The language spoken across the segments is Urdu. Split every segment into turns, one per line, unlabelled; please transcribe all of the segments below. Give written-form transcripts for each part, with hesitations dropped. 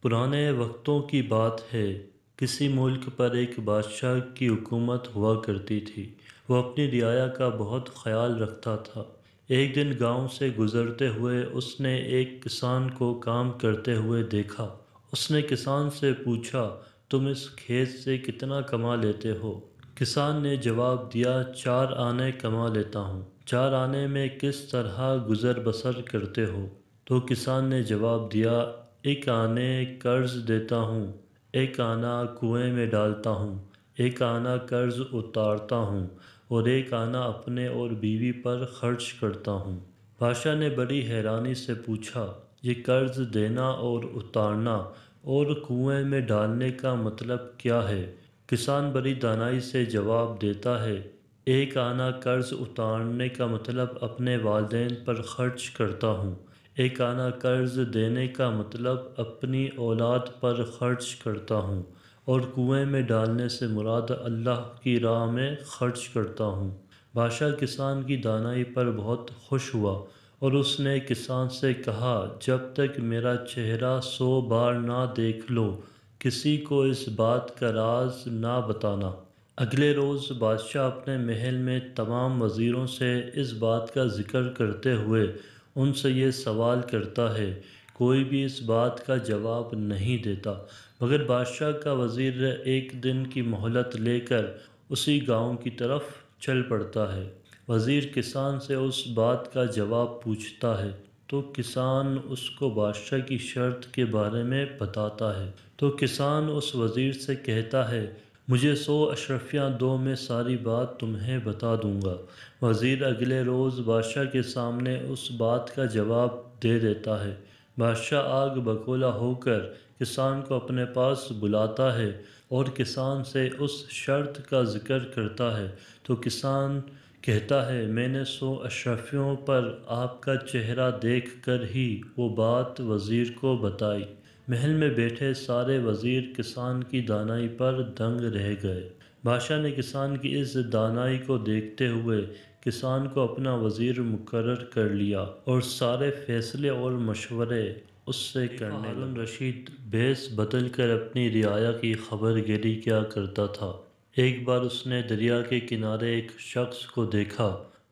پرانے وقتوں کی بات ہے، کسی ملک پر ایک بادشاہ کی حکومت ہوا کرتی تھی۔ وہ اپنی رعایا کا بہت خیال رکھتا تھا۔ ایک دن گاؤں سے گزرتے ہوئے اس نے ایک کسان کو کام کرتے ہوئے دیکھا۔ اس نے کسان سے پوچھا، تم اس کھیت سے کتنا کما لیتے ہو؟ کسان نے جواب دیا، 4 آنے کما لیتا ہوں۔ 4 آنے میں کس طرح گزر بسر کرتے ہو؟ تو کسان نے جواب دیا، 1 آنے قرض دیتا ہوں، 1 آنا کنویں میں ڈالتا ہوں، 1 آنا قرض اتارتا ہوں اور 1 آنا اپنے اور بیوی پر خرچ کرتا ہوں۔ بادشاہ نے بڑی حیرانی سے پوچھا، یہ قرض دینا اور اتارنا اور کنویں میں ڈالنے کا مطلب کیا ہے؟ کسان بڑی دانائی سے جواب دیتا ہے، 1 آنا قرض اتارنے کا مطلب اپنے والدین پر خرچ کرتا ہوں، 1 آنا قرض دینے کا مطلب اپنی اولاد پر خرچ کرتا ہوں اور کنویں میں ڈالنے سے مراد اللہ کی راہ میں خرچ کرتا ہوں۔ بادشاہ کسان کی دانائی پر بہت خوش ہوا اور اس نے کسان سے کہا، جب تک میرا چہرہ 100 بار نہ دیکھ لو کسی کو اس بات کا راز نہ بتانا۔ اگلے روز بادشاہ اپنے محل میں تمام وزیروں سے اس بات کا ذکر کرتے ہوئے ان سے یہ سوال کرتا ہے، کوئی بھی اس بات کا جواب نہیں دیتا، مگر بادشاہ کا وزیر ایک دن کی مہلت لے کر اسی گاؤں کی طرف چل پڑتا ہے۔ وزیر کسان سے اس بات کا جواب پوچھتا ہے تو کسان اس کو بادشاہ کی شرط کے بارے میں بتاتا ہے۔ تو کسان اس وزیر سے کہتا ہے، مجھے 100 اشرفیاں دو، میں ساری بات تمہیں بتا دوں گا۔ وزیر اگلے روز بادشاہ کے سامنے اس بات کا جواب دے دیتا ہے۔ بادشاہ آگ بگولا ہو کر کسان کو اپنے پاس بلاتا ہے اور کسان سے اس شرط کا ذکر کرتا ہے تو کسان کہتا ہے، میں نے 100 اشرفیوں پر آپ کا چہرہ دیکھ کر ہی وہ بات وزیر کو بتائی۔ محل میں بیٹھے سارے وزیر کسان کی دانائی پر دنگ رہ گئے۔ بادشاہ نے کسان کی اس دانائی کو دیکھتے ہوئے کسان کو اپنا وزیر مقرر کر لیا اور سارے فیصلے اور مشورے اس سے کرنے لگا۔ ہارون رشید بھیس بدل کر اپنی رعایا کی خبر گیری کیا کرتا تھا۔ ایک بار اس نے دریا کے کنارے ایک شخص کو دیکھا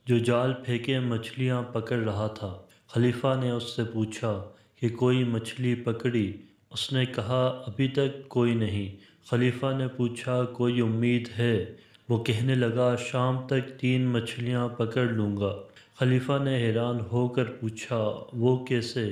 جو جال پھینکے مچھلیاں پکڑ رہا تھا۔ خلیفہ نے اس سے پوچھا کہ کوئی مچھلی پکڑی؟ اس نے کہا، ابھی تک کوئی نہیں۔ خلیفہ نے پوچھا، کوئی امید ہے؟ وہ کہنے لگا، شام تک 3 مچھلیاں پکڑ لوں گا۔ خلیفہ نے حیران ہو کر پوچھا، وہ کیسے؟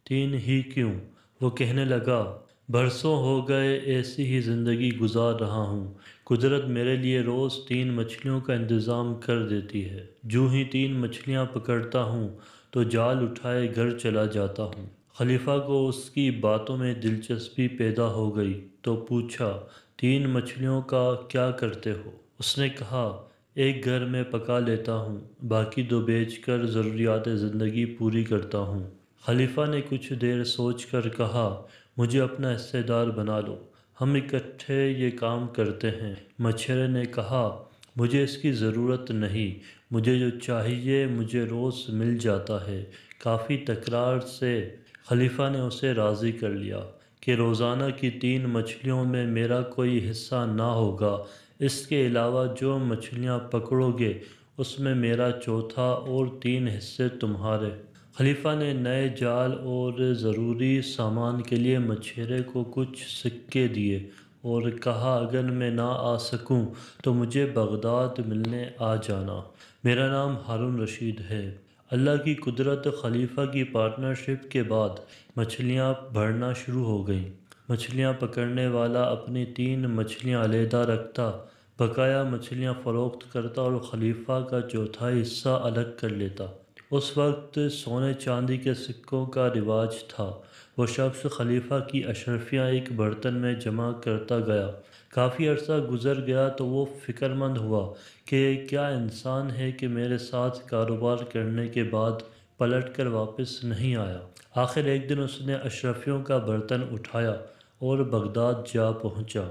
3 ہی کیوں؟ وہ کہنے لگا، برسوں ہو گئے ایسی ہی زندگی گزار رہا ہوں، قدرت میرے لیے روز 3 مچھلیوں کا انتظام کر دیتی ہے، جو ہی 3 مچھلیاں پکڑتا ہوں تو جال اٹھائے گھر چلا جاتا ہوں۔ خلیفہ کو اس کی باتوں میں دلچسپی پیدا ہو گئی تو پوچھا، 3 مچھلیوں کا کیا کرتے ہو؟ اس نے کہا، ایک گھر میں پکا لیتا ہوں، باقی 2 بیچ کر ضروریات زندگی پوری کرتا ہوں۔ خلیفہ نے کچھ دیر سوچ کر کہا، مجھے اپنا حصہ دار بنا لو، ہم اکٹھے یہ کام کرتے ہیں۔ مچھیرے نے کہا، مجھے اس کی ضرورت نہیں، مجھے جو چاہیے مجھے روز مل جاتا ہے۔ کافی تکرار سے خلیفہ نے اسے راضی کر لیا کہ روزانہ کی 3 مچھلیوں میں میرا کوئی حصہ نہ ہوگا، اس کے علاوہ جو مچھلیاں پکڑو گے اس میں میرا چوتھا اور 3 حصے تمہارے۔ خلیفہ نے نئے جال اور ضروری سامان کے لیے مچھیرے کو کچھ سکے دیے اور کہا، اگر میں نہ آ سکوں تو مجھے بغداد ملنے آ جانا، میرا نام ہارون رشید ہے۔ اللہ کی قدرت، خلیفہ کی پارٹنرشپ کے بعد مچھلیاں بڑھنا شروع ہو گئیں۔ مچھلیاں پکڑنے والا اپنی 3 مچھلیاں علیحدہ رکھتا، بقایا مچھلیاں فروخت کرتا اور خلیفہ کا چوتھائی حصہ الگ کر لیتا۔ اس وقت سونے چاندی کے سکوں کا رواج تھا۔ وہ شخص خلیفہ کی اشرفیاں ایک برتن میں جمع کرتا گیا۔ کافی عرصہ گزر گیا تو وہ فکر مند ہوا کہ یہ کیا انسان ہے کہ میرے ساتھ کاروبار کرنے کے بعد پلٹ کر واپس نہیں آیا۔ آخر ایک دن اس نے اشرفیوں کا برتن اٹھایا اور بغداد جا پہنچا۔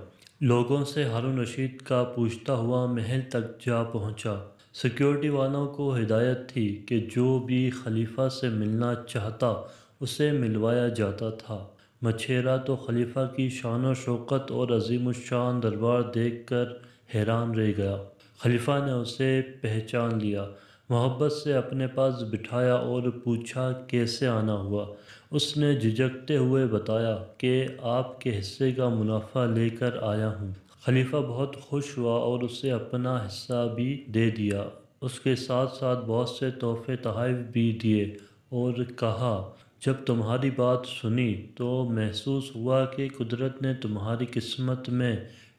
لوگوں سے ہارون رشید کا پوچھتا ہوا محل تک جا پہنچا۔ سیکیورٹی والوں کو ہدایت تھی کہ جو بھی خلیفہ سے ملنا چاہتا اسے ملوایا جاتا تھا۔ مچھیرا تو خلیفہ کی شان و شوکت اور عظیم الشان دربار دیکھ کر حیران رہ گیا۔ خلیفہ نے اسے پہچان لیا، محبت سے اپنے پاس بٹھایا اور پوچھا کیسے آنا ہوا۔ اس نے جھجکتے ہوئے بتایا کہ آپ کے حصے کا منافع لے کر آیا ہوں۔ خلیفہ بہت خوش ہوا اور اسے اپنا حصہ بھی دے دیا۔ اس کے ساتھ ساتھ بہت سے تحفے تحائف بھی دیے اور کہا، جب تمہاری بات سنی تو محسوس ہوا کہ قدرت نے تمہاری قسمت میں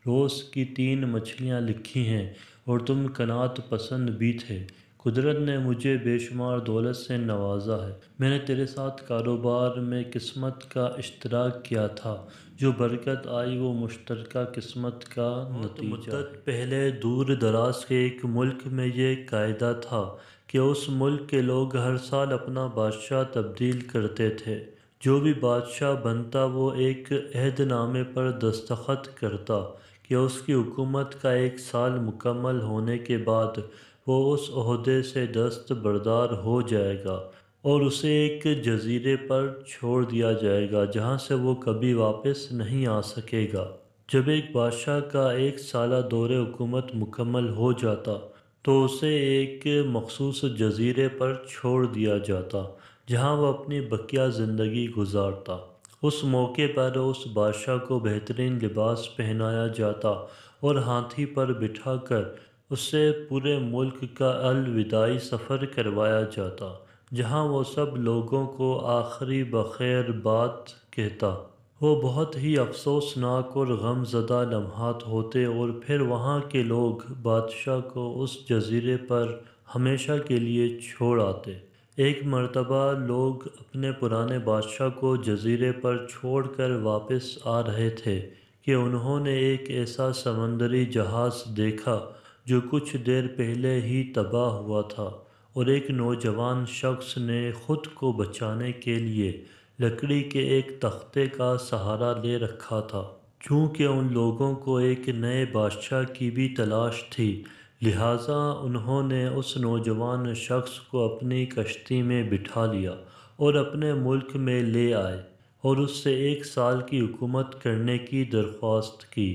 روز کی 3 مچھلیاں لکھی ہیں اور تم قناعت پسند بھی تھے۔ قدرت نے مجھے بے شمار دولت سے نوازا ہے۔ میں نے تیرے ساتھ کاروبار میں قسمت کا اشتراک کیا تھا، جو برکت آئی وہ مشترکہ قسمت کا نتیجہ ہے۔ مدت پہلے دور دراز کے ایک ملک میں یہ قاعدہ تھا کہ اس ملک کے لوگ ہر سال اپنا بادشاہ تبدیل کرتے تھے۔ جو بھی بادشاہ بنتا وہ ایک عہد نامے پر دستخط کرتا کہ اس کی حکومت کا 1 سال مکمل ہونے کے بعد وہ اس عہدے سے دستبردار ہو جائے گا اور اسے ایک جزیرے پر چھوڑ دیا جائے گا جہاں سے وہ کبھی واپس نہیں آ سکے گا۔ جب ایک بادشاہ کا 1 سالہ دور حکومت مکمل ہو جاتا تو اسے ایک مخصوص جزیرے پر چھوڑ دیا جاتا جہاں وہ اپنی بقیہ زندگی گزارتا۔ اس موقع پر اس بادشاہ کو بہترین لباس پہنایا جاتا اور ہاتھی پر بٹھا کر اسے پورے ملک کا الوداعی سفر کروایا جاتا، جہاں وہ سب لوگوں کو آخری بخیر بات کہتا۔ وہ بہت ہی افسوسناک اور غم زدہ لمحات ہوتے اور پھر وہاں کے لوگ بادشاہ کو اس جزیرے پر ہمیشہ کے لیے چھوڑ آتے۔ ایک مرتبہ لوگ اپنے پرانے بادشاہ کو جزیرے پر چھوڑ کر واپس آ رہے تھے کہ انہوں نے ایک ایسا سمندری جہاز دیکھا جو کچھ دیر پہلے ہی تباہ ہوا تھا، اور ایک نوجوان شخص نے خود کو بچانے کے لیے لکڑی کے ایک تختے کا سہارا لے رکھا تھا۔ چونکہ ان لوگوں کو ایک نئے بادشاہ کی بھی تلاش تھی، لہٰذا انہوں نے اس نوجوان شخص کو اپنی کشتی میں بٹھا لیا اور اپنے ملک میں لے آئے اور اس سے 1 سال کی حکومت کرنے کی درخواست کی۔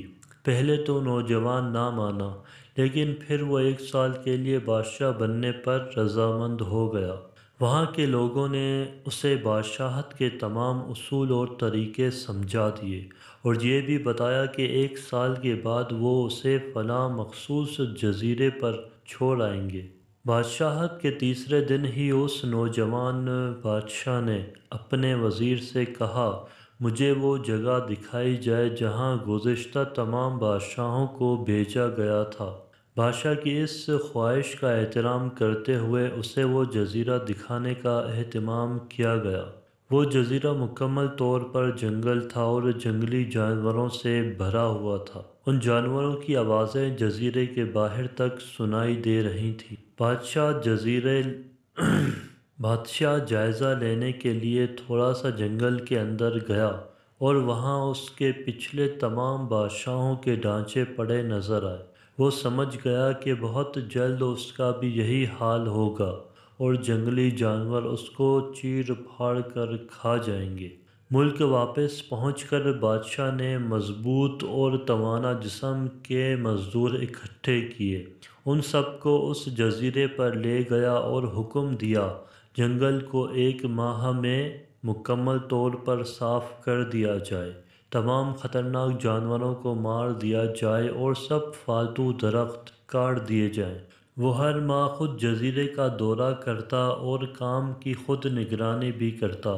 پہلے تو نوجوان نہ مانا، لیکن پھر وہ 1 سال کے لیے بادشاہ بننے پر رضامند ہو گیا۔ وہاں کے لوگوں نے اسے بادشاہت کے تمام اصول اور طریقے سمجھا دیے اور یہ بھی بتایا کہ 1 سال کے بعد وہ اسے فلاں مخصوص جزیرے پر چھوڑ آئیں گے۔ بادشاہت کے تیسرے دن ہی اس نوجوان بادشاہ نے اپنے وزیر سے کہا، مجھے وہ جگہ دکھائی جائے جہاں گزشتہ تمام بادشاہوں کو بھیجا گیا تھا۔ بادشاہ کی اس خواہش کا احترام کرتے ہوئے اسے وہ جزیرہ دکھانے کا اہتمام کیا گیا۔ وہ جزیرہ مکمل طور پر جنگل تھا اور جنگلی جانوروں سے بھرا ہوا تھا۔ ان جانوروں کی آوازیں جزیرے کے باہر تک سنائی دے رہی تھیں۔ بادشاہ جائزہ لینے کے لیے تھوڑا سا جنگل کے اندر گیا اور وہاں اس کے پچھلے تمام بادشاہوں کے ڈھانچے پڑے نظر آئے۔ وہ سمجھ گیا کہ بہت جلد اس کا بھی یہی حال ہوگا اور جنگلی جانور اس کو چیر پھاڑ کر کھا جائیں گے۔ ملک واپس پہنچ کر بادشاہ نے مضبوط اور توانا جسم کے مزدور اکٹھے کیے، ان سب کو اس جزیرے پر لے گیا اور حکم دیا جنگل کو 1 ماہ میں مکمل طور پر صاف کر دیا جائے، تمام خطرناک جانوروں کو مار دیا جائے اور سب فالتو درخت کاٹ دیے جائیں۔ وہ ہر ماہ خود جزیرے کا دورہ کرتا اور کام کی خود نگرانی بھی کرتا۔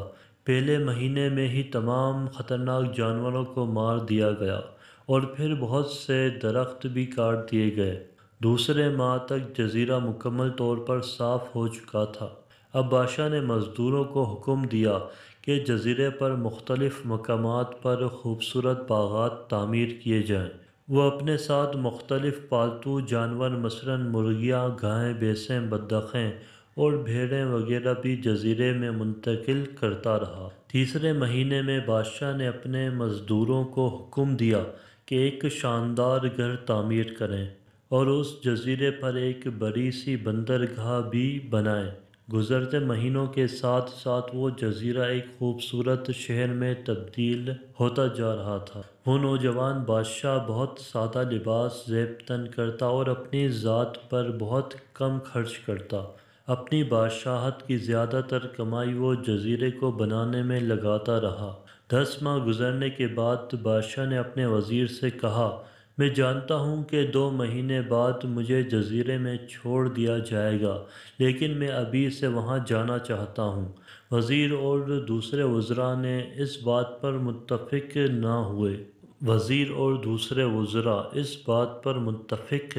پہلے مہینے میں ہی تمام خطرناک جانوروں کو مار دیا گیا اور پھر بہت سے درخت بھی کاٹ دیے گئے۔ دوسرے ماہ تک جزیرہ مکمل طور پر صاف ہو چکا تھا۔ اب بادشاہ نے مزدوروں کو حکم دیا کہ جزیرے پر مختلف مقامات پر خوبصورت باغات تعمیر کیے جائیں۔ وہ اپنے ساتھ مختلف پالتو جانور مثلاً مرغیاں، گائیں، بھینسیں، بطخیں اور بھیڑیں وغیرہ بھی جزیرے میں منتقل کرتا رہا۔ تیسرے مہینے میں بادشاہ نے اپنے مزدوروں کو حکم دیا کہ ایک شاندار گھر تعمیر کریں اور اس جزیرے پر ایک بڑی سی بندرگاہ بھی بنائیں۔ گزرتے مہینوں کے ساتھ ساتھ وہ جزیرہ ایک خوبصورت شہر میں تبدیل ہوتا جا رہا تھا۔ وہ نوجوان بادشاہ بہت سادہ لباس زیب تن کرتا اور اپنی ذات پر بہت کم خرچ کرتا۔ اپنی بادشاہت کی زیادہ تر کمائی وہ جزیرے کو بنانے میں لگاتا رہا۔ 10 ماہ گزرنے کے بعد بادشاہ نے اپنے وزیر سے کہا، میں جانتا ہوں کہ 2 مہینے بعد مجھے جزیرے میں چھوڑ دیا جائے گا، لیکن میں ابھی سے وہاں جانا چاہتا ہوں۔ وزیر اور دوسرے وزراء نے اس بات پر متفق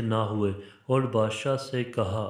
نہ ہوئے۔ اور بادشاہ سے کہا،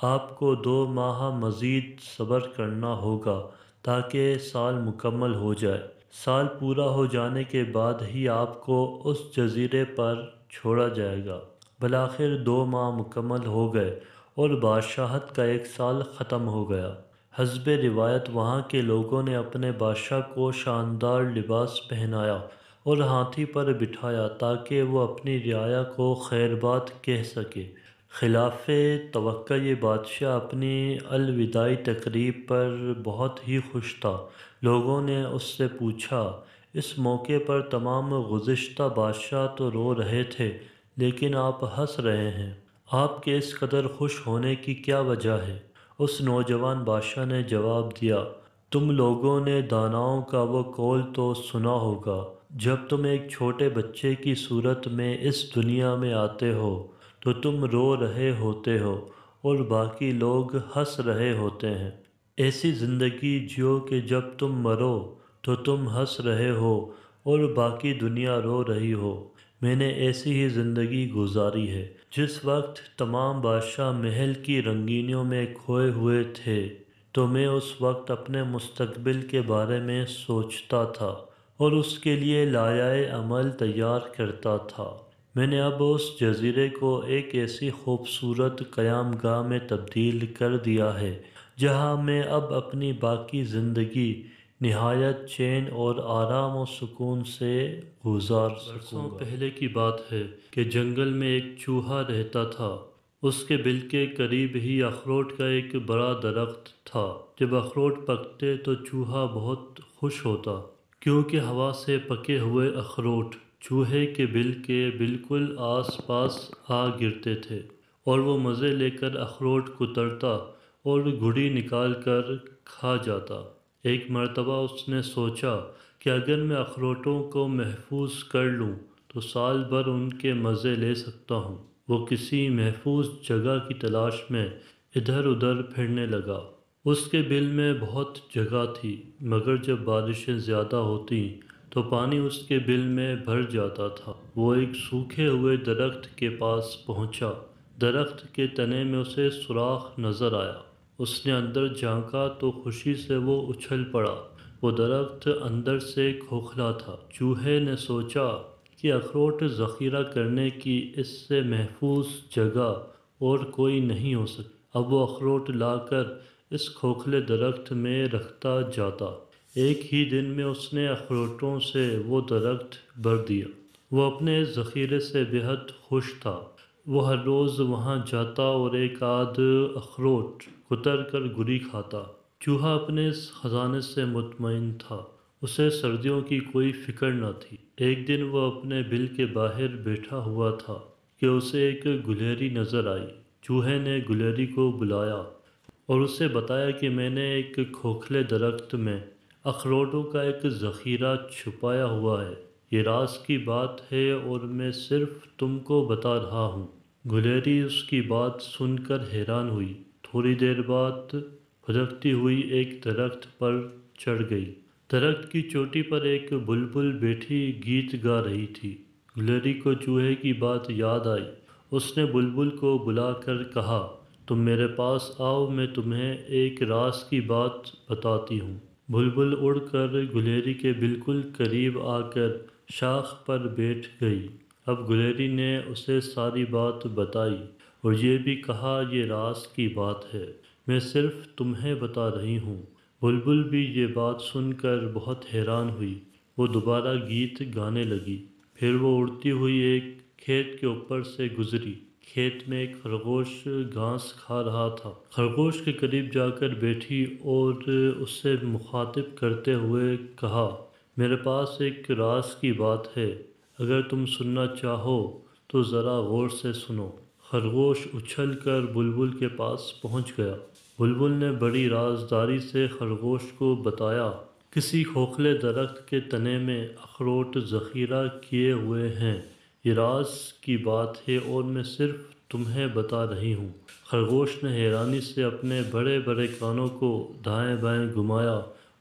آپ کو 2 ماہ مزید صبر کرنا ہوگا تاکہ سال مکمل ہو جائے۔ سال پورا ہو جانے کے بعد ہی آپ کو اس جزیرے پر چھوڑا جائے گا۔ بالآخر 2 ماہ مکمل ہو گئے اور بادشاہت کا 1 سال ختم ہو گیا۔ حسب روایت وہاں کے لوگوں نے اپنے بادشاہ کو شاندار لباس پہنایا اور ہاتھی پر بٹھایا تاکہ وہ اپنی رعایا کو خیر باد کہہ سکے۔ خلاف توقع یہ بادشاہ اپنی الوداعی تقریب پر بہت ہی خوش تھا۔ لوگوں نے اس سے پوچھا، اس موقع پر تمام گزشتہ بادشاہ تو رو رہے تھے لیکن آپ ہنس رہے ہیں، آپ کے اس قدر خوش ہونے کی کیا وجہ ہے؟ اس نوجوان بادشاہ نے جواب دیا، تم لوگوں نے داناؤں کا وہ قول تو سنا ہوگا، جب تم ایک چھوٹے بچے کی صورت میں اس دنیا میں آتے ہو تو تم رو رہے ہوتے ہو اور باقی لوگ ہنس رہے ہوتے ہیں۔ ایسی زندگی جیو کہ جب تم مرو تو تم ہنس رہے ہو اور باقی دنیا رو رہی ہو۔ میں نے ایسی ہی زندگی گزاری ہے۔ جس وقت تمام بادشاہ محل کی رنگینیوں میں کھوئے ہوئے تھے تو میں اس وقت اپنے مستقبل کے بارے میں سوچتا تھا اور اس کے لیے لائحہ عمل تیار کرتا تھا۔ میں نے اب اس جزیرے کو ایک ایسی خوبصورت قیام گاہ میں تبدیل کر دیا ہے جہاں میں اب اپنی باقی زندگی نہایت چین اور آرام و سکون سے گزار سکوں گا۔ برسوں پہلے کی بات ہے کہ جنگل میں ایک چوہا رہتا تھا۔ اس کے بل کے قریب ہی اخروٹ کا ایک بڑا درخت تھا۔ جب اخروٹ پکتے تو چوہا بہت خوش ہوتا کیونکہ ہوا سے پکے ہوئے اخروٹ چوہے کے بل کے بالکل آس پاس آ گرتے تھے اور وہ مزے لے کر اخروٹ کترتا اور گھڑی نکال کر کھا جاتا۔ ایک مرتبہ اس نے سوچا کہ اگر میں اخروٹوں کو محفوظ کر لوں تو سال بھر ان کے مزے لے سکتا ہوں۔ وہ کسی محفوظ جگہ کی تلاش میں ادھر ادھر پھرنے لگا۔ اس کے بل میں بہت جگہ تھی مگر جب بارشیں زیادہ ہوتیں تو پانی اس کے بل میں بھر جاتا تھا۔ وہ ایک سوکھے ہوئے درخت کے پاس پہنچا۔ درخت کے تنے میں اسے سوراخ نظر آیا۔ اس نے اندر جھانکا تو خوشی سے وہ اچھل پڑا۔ وہ درخت اندر سے کھوکھلا تھا۔ چوہے نے سوچا کہ اخروٹ ذخیرہ کرنے کی اس سے محفوظ جگہ اور کوئی نہیں ہو سکتی۔ اب وہ اخروٹ لا کر اس کھوکھلے درخت میں رکھتا جاتا۔ ایک ہی دن میں اس نے اخروٹوں سے وہ درخت بھر دیا۔ وہ اپنے اس ذخیرے سے بے حد خوش تھا۔ وہ ہر روز وہاں جاتا اور ایک آدھ اخروٹ کتر کر گھڑی کھاتا۔ چوہا اپنے اس خزانے سے مطمئن تھا۔ اسے سردیوں کی کوئی فکر نہ تھی۔ ایک دن وہ اپنے بل کے باہر بیٹھا ہوا تھا کہ اسے ایک گلہری نظر آئی۔ چوہے نے گلہری کو بلایا اور اسے بتایا کہ میں نے ایک کھوکھلے درخت میں اخروٹوں کا ایک ذخیرہ چھپایا ہوا ہے۔ یہ راز کی بات ہے اور میں صرف تم کو بتا رہا ہوں۔ گلہری اس کی بات سن کر حیران ہوئی۔ تھوڑی دیر بعد پھدکتی ہوئی ایک درخت پر چڑھ گئی۔ درخت کی چوٹی پر ایک بلبل بیٹھی گیت گا رہی تھی۔ گلہری کو چوہے کی بات یاد آئی۔ اس نے بلبل کو بلا کر کہا، تم میرے پاس آؤ، میں تمہیں ایک راز کی بات بتاتی ہوں۔ بلبل اڑ کر گلہری کے بالکل قریب آ کر شاخ پر بیٹھ گئی۔ اب گلہری نے اسے ساری بات بتائی اور یہ بھی کہا یہ راز کی بات ہے، میں صرف تمہیں بتا رہی ہوں۔ بلبل بھی یہ بات سن کر بہت حیران ہوئی۔ وہ دوبارہ گیت گانے لگی۔ پھر وہ اڑتی ہوئی ایک کھیت کے اوپر سے گزری۔ کھیت میں ایک خرگوش گھاس کھا رہا تھا۔ خرگوش کے قریب جا کر بیٹھی اور اس سے مخاطب کرتے ہوئے کہا، میرے پاس ایک راز کی بات ہے، اگر تم سننا چاہو تو ذرا غور سے سنو۔ خرگوش اچھل کر بلبل کے پاس پہنچ گیا۔ بلبل نے بڑی رازداری سے خرگوش کو بتایا، کسی کھوکھلے درخت کے تنے میں اخروٹ ذخیرہ کیے ہوئے ہیں، یہ راز کی بات ہے اور میں صرف تمہیں بتا رہی ہوں۔ خرگوش نے حیرانی سے اپنے بڑے بڑے کانوں کو دائیں بائیں گھمایا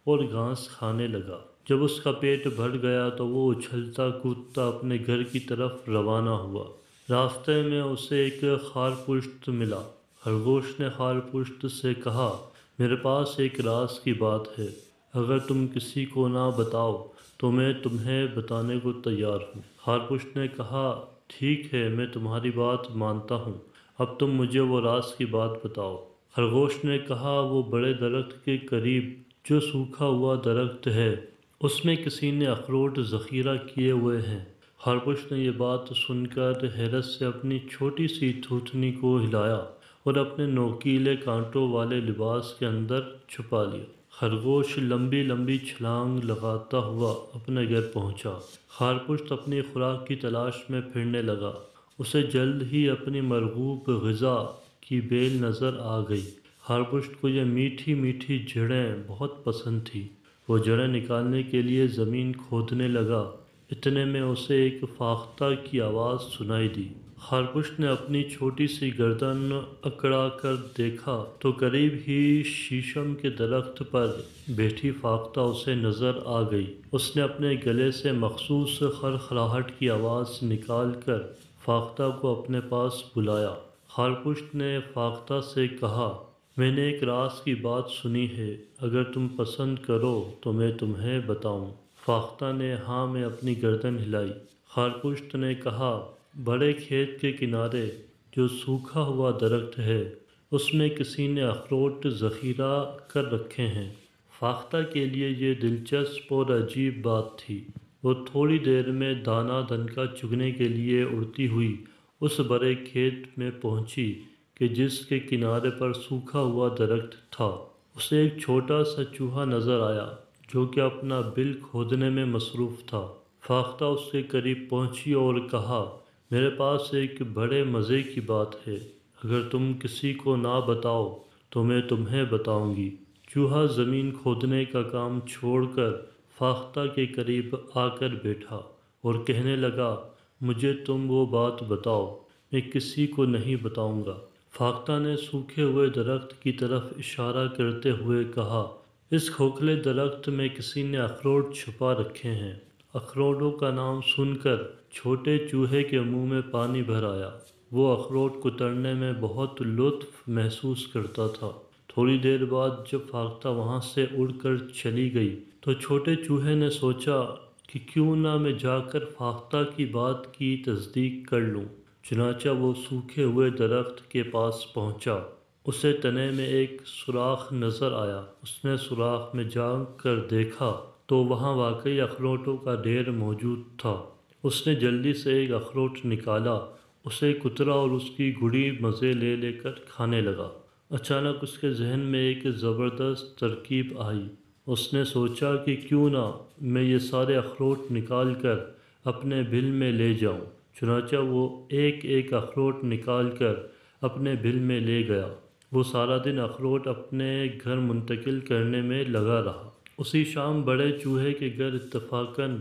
اور گھاس کھانے لگا۔ جب اس کا پیٹ بھر گیا تو وہ اچھلتا کودتا اپنے گھر کی طرف روانہ ہوا۔ راستے میں اسے ایک خارپشت ملا۔ خرگوش نے خارپشت سے کہا، میرے پاس ایک راز کی بات ہے، اگر تم کسی کو نہ بتاؤ تو میں تمہیں بتانے کو تیار ہوں۔ خارپشت نے کہا، ٹھیک ہے، میں تمہاری بات مانتا ہوں، اب تم مجھے وہ راز کی بات بتاؤ۔ خرگوش نے کہا، وہ بڑے درخت کے قریب جو سوکھا ہوا درخت ہے، اس میں کسی نے اخروٹ ذخیرہ کیے ہوئے ہیں۔ خرگوش نے یہ بات سن کر حیرت سے اپنی چھوٹی سی تھوتنی کو ہلایا اور اپنے نوکیلے کانٹوں والے لباس کے اندر چھپا لیا۔ خرگوش لمبی لمبی چھلانگ لگاتا ہوا اپنے گھر پہنچا۔ خارپشت اپنی خوراک کی تلاش میں پھرنے لگا۔ اسے جلد ہی اپنی مرغوب غذا کی بیل نظر آ گئی۔ خارپشت کو یہ میٹھی میٹھی جڑیں بہت پسند تھیں۔ وہ جڑیں نکالنے کے لیے زمین کھودنے لگا، اتنے میں اسے ایک فاختہ کی آواز سنائی دی۔ خارپشت نے اپنی چھوٹی سی گردن اکڑا کر دیکھا تو قریب ہی شیشم کے درخت پر بیٹھی فاختہ اسے نظر آ گئی۔ اس نے اپنے گلے سے مخصوص خرخراہٹ کی آواز نکال کر فاختہ کو اپنے پاس بلایا۔ خارپشت نے فاختہ سے کہا، میں نے ایک راز کی بات سنی ہے، اگر تم پسند کرو تو میں تمہیں بتاؤں۔ فاختہ نے ہاں میں اپنی گردن ہلائی۔ خارپشت نے کہا، بڑے کھیت کے کنارے جو سوکھا ہوا درخت ہے، اس میں کسی نے اخروٹ ذخیرہ کر رکھے ہیں۔ فاختہ کے لیے یہ دلچسپ اور عجیب بات تھی۔ وہ تھوڑی دیر میں دانہ دنکا چگنے کے لیے اڑتی ہوئی اس بڑے کھیت میں پہنچی کہ جس کے کنارے پر سوکھا ہوا درخت تھا۔ اسے ایک چھوٹا سا چوہا نظر آیا جو کہ اپنا بل کھودنے میں مصروف تھا۔ فاختہ اس کے قریب پہنچی اور کہا، میرے پاس ایک بڑے مزے کی بات ہے، اگر تم کسی کو نہ بتاؤ تو میں تمہیں بتاؤں گی۔ چوہا زمین کھودنے کا کام چھوڑ کر فاختہ کے قریب آ کر بیٹھا اور کہنے لگا، مجھے تم وہ بات بتاؤ، میں کسی کو نہیں بتاؤں گا۔ فاختہ نے سوکھے ہوئے درخت کی طرف اشارہ کرتے ہوئے کہا، اس کھوکھلے درخت میں کسی نے اخروٹ چھپا رکھے ہیں۔ اخروٹوں کا نام سن کر چھوٹے چوہے کے منہ میں پانی بھر آیا۔ وہ اخروٹ کترنے میں بہت لطف محسوس کرتا تھا۔ تھوڑی دیر بعد جب فاختہ وہاں سے اڑ کر چلی گئی تو چھوٹے چوہے نے سوچا کہ کیوں نہ میں جا کر فاختہ کی بات کی تصدیق کر لوں۔ چنانچہ وہ سوکھے ہوئے درخت کے پاس پہنچا۔ اسے تنے میں ایک سوراخ نظر آیا۔ اس نے سوراخ میں جا کر دیکھا تو وہاں واقعی اخروٹوں کا ڈھیر موجود تھا۔ اس نے جلدی سے ایک اخروٹ نکالا، اسے کترا اور اس کی گوڑی مزے لے لے کر کھانے لگا۔ اچانک اس کے ذہن میں ایک زبردست ترکیب آئی۔ اس نے سوچا کہ کیوں نہ میں یہ سارے اخروٹ نکال کر اپنے بل میں لے جاؤں۔ چنانچہ وہ ایک ایک اخروٹ نکال کر اپنے بل میں لے گیا۔ وہ سارا دن اخروٹ اپنے گھر منتقل کرنے میں لگا رہا۔ اسی شام بڑے چوہے کے گھر اتفاقاً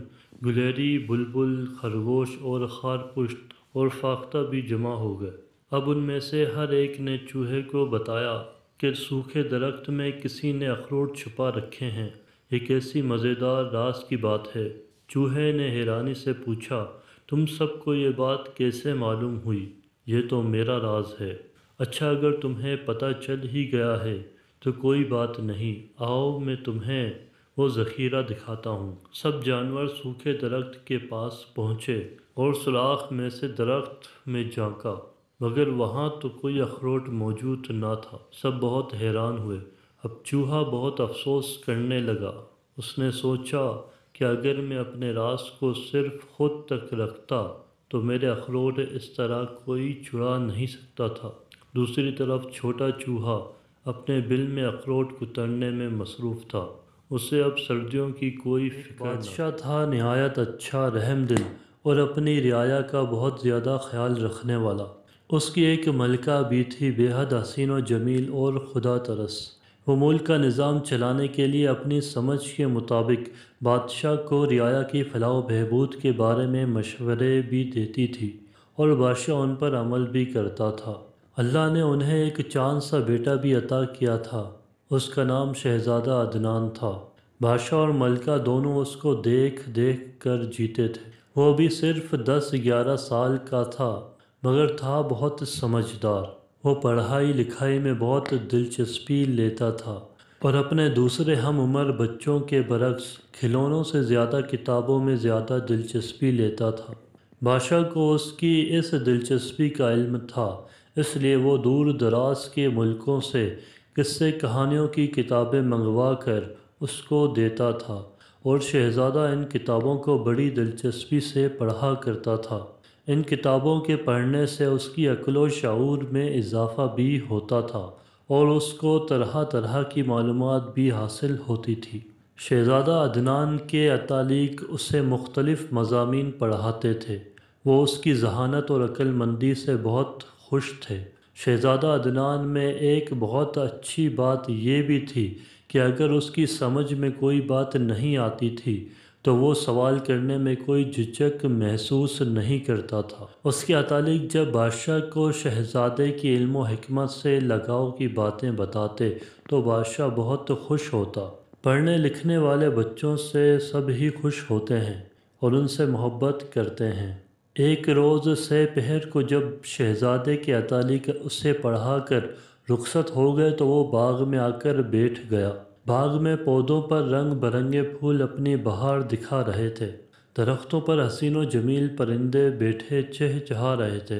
گلہری، بلبل، خرگوش اور خارپشت اور فاختہ بھی جمع ہو گئے۔ اب ان میں سے ہر ایک نے چوہے کو بتایا کہ سوکھے درخت میں کسی نے اخروٹ چھپا رکھے ہیں۔ یہ کیسی مزیدار راز کی بات ہے؟ چوہے نے حیرانی سے پوچھا، تم سب کو یہ بات کیسے معلوم ہوئی؟ یہ تو میرا راز ہے۔ اچھا، اگر تمہیں پتہ چل ہی گیا ہے تو کوئی بات نہیں، آؤ میں تمہیں وہ ذخیرہ دکھاتا ہوں۔ سب جانور سوکھے درخت کے پاس پہنچے اور سوراخ میں سے درخت میں جھانکا، مگر وہاں تو کوئی اخروٹ موجود نہ تھا۔ سب بہت حیران ہوئے۔ اب چوہا بہت افسوس کرنے لگا۔ اس نے سوچا کہ اگر میں اپنے راز کو صرف خود تک رکھتا تو میرے اخروٹ اس طرح کوئی چرا نہیں سکتا تھا۔ دوسری طرف چھوٹا چوہا اپنے بل میں اخروٹ کترنے میں مصروف تھا۔ اسے اب سردیوں کی کوئی فکر نہ۔ بادشاہ تھا نہایت اچھا، رحم دل اور اپنی رعایا کا بہت زیادہ خیال رکھنے والا۔ اس کی ایک ملکہ بھی تھی، بے حد حسین و جمیل اور خدا ترس۔ وہ ملک کا نظام چلانے کے لیے اپنی سمجھ کے مطابق بادشاہ کو رعایا کی فلاح و بہبود کے بارے میں مشورے بھی دیتی تھی، اور بادشاہ ان پر عمل بھی کرتا تھا۔ اللہ نے انہیں ایک چاند سا بیٹا بھی عطا کیا تھا، اس کا نام شہزادہ عدنان تھا۔ بادشاہ اور ملکہ دونوں اس کو دیکھ دیکھ کر جیتے تھے۔ وہ بھی صرف 10-11 سال کا تھا، مگر تھا بہت سمجھدار۔ وہ پڑھائی لکھائی میں بہت دلچسپی لیتا تھا، اور اپنے دوسرے ہم عمر بچوں کے برعکس کھلونوں سے زیادہ کتابوں میں زیادہ دلچسپی لیتا تھا۔ بادشاہ کو اس کی اس دلچسپی کا علم تھا، اس لیے وہ دور دراز کے ملکوں سے قصے کہانیوں کی کتابیں منگوا کر اس کو دیتا تھا، اور شہزادہ ان کتابوں کو بڑی دلچسپی سے پڑھا کرتا تھا۔ ان کتابوں کے پڑھنے سے اس کی عقل و شعور میں اضافہ بھی ہوتا تھا، اور اس کو طرح طرح کی معلومات بھی حاصل ہوتی تھی۔ شہزادہ عدنان کے اتالیق اسے مختلف مضامین پڑھاتے تھے۔ وہ اس کی ذہانت اور عقل مندی سے بہت خوش تھے۔ شہزادہ عدنان میں ایک بہت اچھی بات یہ بھی تھی کہ اگر اس کی سمجھ میں کوئی بات نہیں آتی تھی تو وہ سوال کرنے میں کوئی جھجک محسوس نہیں کرتا تھا۔ اس کے اتالیق جب بادشاہ کو شہزادے کی علم و حکمت سے لگاؤ کی باتیں بتاتے تو بادشاہ بہت خوش ہوتا۔ پڑھنے لکھنے والے بچوں سے سب ہی خوش ہوتے ہیں اور ان سے محبت کرتے ہیں۔ ایک روز سہ پہر کو جب شہزادے کے اتالیق اسے پڑھا کر رخصت ہو گئے تو وہ باغ میں آ کر بیٹھ گیا۔ باغ میں پودوں پر رنگ برنگے پھول اپنی بہار دکھا رہے تھے۔ درختوں پر حسین و جمیل پرندے بیٹھے چہچہا رہے تھے،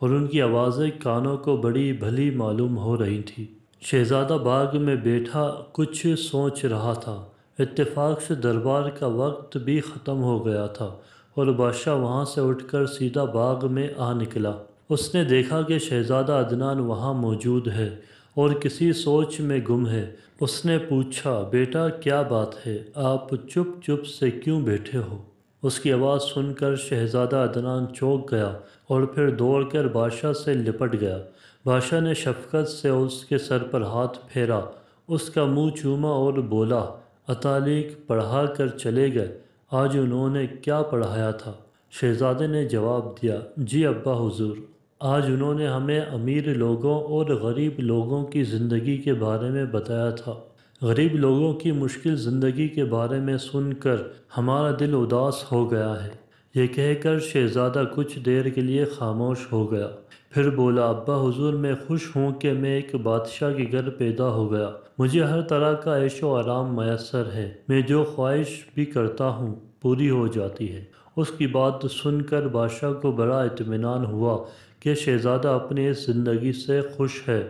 اور ان کی آوازیں کانوں کو بڑی بھلی معلوم ہو رہی تھیں۔ شہزادہ باغ میں بیٹھا کچھ سوچ رہا تھا۔ اتفاق سے دربار کا وقت بھی ختم ہو گیا تھا، اور بادشاہ وہاں سے اٹھ کر سیدھا باغ میں آ نکلا۔ اس نے دیکھا کہ شہزادہ عدنان وہاں موجود ہے اور کسی سوچ میں گم ہے۔ اس نے پوچھا، بیٹا کیا بات ہے؟ آپ چپ چپ سے کیوں بیٹھے ہو؟ اس کی آواز سن کر شہزادہ عدنان چونک گیا اور پھر دوڑ کر بادشاہ سے لپٹ گیا۔ بادشاہ نے شفقت سے اس کے سر پر ہاتھ پھیرا، اس کا منہ چوما اور بولا، اتالیق پڑھا کر چلے گئے؟ آج انہوں نے کیا پڑھایا تھا؟ شہزادے نے جواب دیا، جی ابا حضور، آج انہوں نے ہمیں امیر لوگوں اور غریب لوگوں کی زندگی کے بارے میں بتایا تھا۔ غریب لوگوں کی مشکل زندگی کے بارے میں سن کر ہمارا دل اداس ہو گیا ہے۔ یہ کہہ کر شہزادہ کچھ دیر کے لیے خاموش ہو گیا، پھر بولا، ابا حضور، میں خوش ہوں کہ میں ایک بادشاہ کے گھر پیدا ہو گیا۔ مجھے ہر طرح کا عیش و آرام میسر ہے۔ میں جو خواہش بھی کرتا ہوں پوری ہو جاتی ہے۔ اس کی بات سن کر بادشاہ کو بڑا اطمینان ہوا کہ شہزادہ اپنی اس زندگی سے خوش ہے۔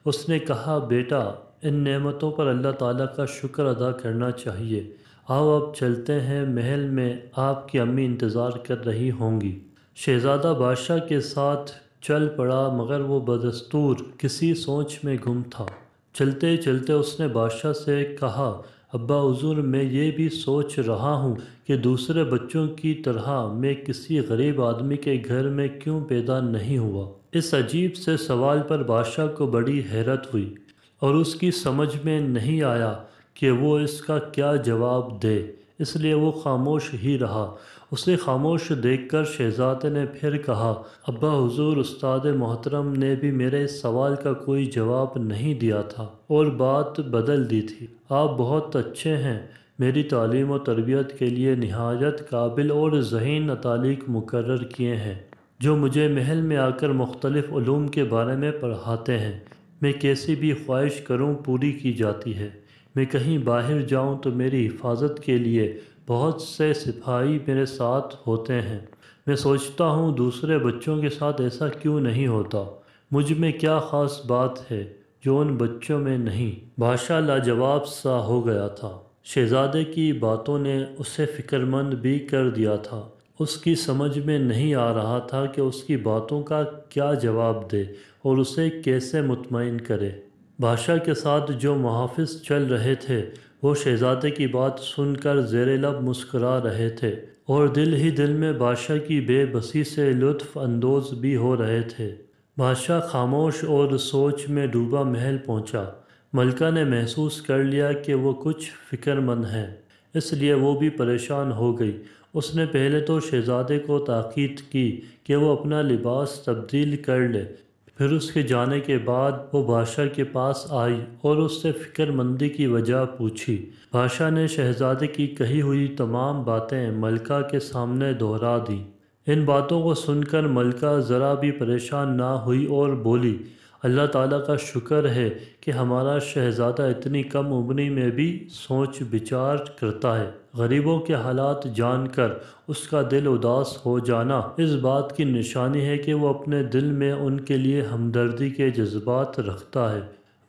اس نے کہا، بیٹا، ان نعمتوں پر اللہ تعالیٰ کا شکر ادا کرنا چاہیے۔ آؤ اب چلتے ہیں، محل میں آپ کی امی انتظار کر رہی ہوں گی۔ شہزادہ بادشاہ کے ساتھ چل پڑا، مگر وہ بدستور کسی سوچ میں گم تھا۔ چلتے چلتے اس نے بادشاہ سے کہا، ابا حضور، میں یہ بھی سوچ رہا ہوں کہ دوسرے بچوں کی طرح میں کسی غریب آدمی کے گھر میں کیوں پیدا نہیں ہوا؟ اس عجیب سے سوال پر بادشاہ کو بڑی حیرت ہوئی، اور اس کی سمجھ میں نہیں آیا کہ وہ اس کا کیا جواب دے، اس لیے وہ خاموش ہی رہا۔ اسے خاموش دیکھ کر شہزادے نے پھر کہا، ابا حضور، استاد محترم نے بھی میرے اس سوال کا کوئی جواب نہیں دیا تھا اور بات بدل دی تھی۔ آپ بہت اچھے ہیں، میری تعلیم و تربیت کے لیے نہایت قابل اور ذہین اتالیق مقرر کیے ہیں، جو مجھے محل میں آ کر مختلف علوم کے بارے میں پڑھاتے ہیں۔ میں کیسی بھی خواہش کروں پوری کی جاتی ہے۔ میں کہیں باہر جاؤں تو میری حفاظت کے لیے بہت سے سپاہی میرے ساتھ ہوتے ہیں۔ میں سوچتا ہوں دوسرے بچوں کے ساتھ ایسا کیوں نہیں ہوتا؟ مجھ میں کیا خاص بات ہے جو ان بچوں میں نہیں؟ بادشاہ لاجواب سا ہو گیا تھا۔ شہزادے کی باتوں نے اسے فکر مند بھی کر دیا تھا۔ اس کی سمجھ میں نہیں آ رہا تھا کہ اس کی باتوں کا کیا جواب دے اور اسے کیسے مطمئن کرے۔ بادشاہ کے ساتھ جو محافظ چل رہے تھے وہ شہزادے کی بات سن کر زیر لب مسکرا رہے تھے اور دل ہی دل میں بادشاہ کی بے بسی سے لطف اندوز بھی ہو رہے تھے۔ بادشاہ خاموش اور سوچ میں ڈوبا محل پہنچا۔ ملکہ نے محسوس کر لیا کہ وہ کچھ فکر مند ہے، اس لیے وہ بھی پریشان ہو گئی۔ اس نے پہلے تو شہزادے کو تاکید کی کہ وہ اپنا لباس تبدیل کر لے، پھر اس کے جانے کے بعد وہ بادشاہ کے پاس آئی اور اس سے فکر مندی کی وجہ پوچھی۔ بادشاہ نے شہزادے کی کہی ہوئی تمام باتیں ملکہ کے سامنے دہرا دیں۔ ان باتوں کو سن کر ملکہ ذرا بھی پریشان نہ ہوئی اور بولی، اللہ تعالیٰ کا شکر ہے کہ ہمارا شہزادہ اتنی کم عمری میں بھی سوچ بچار کرتا ہے۔ غریبوں کے حالات جان کر اس کا دل اداس ہو جانا اس بات کی نشانی ہے کہ وہ اپنے دل میں ان کے لیے ہمدردی کے جذبات رکھتا ہے،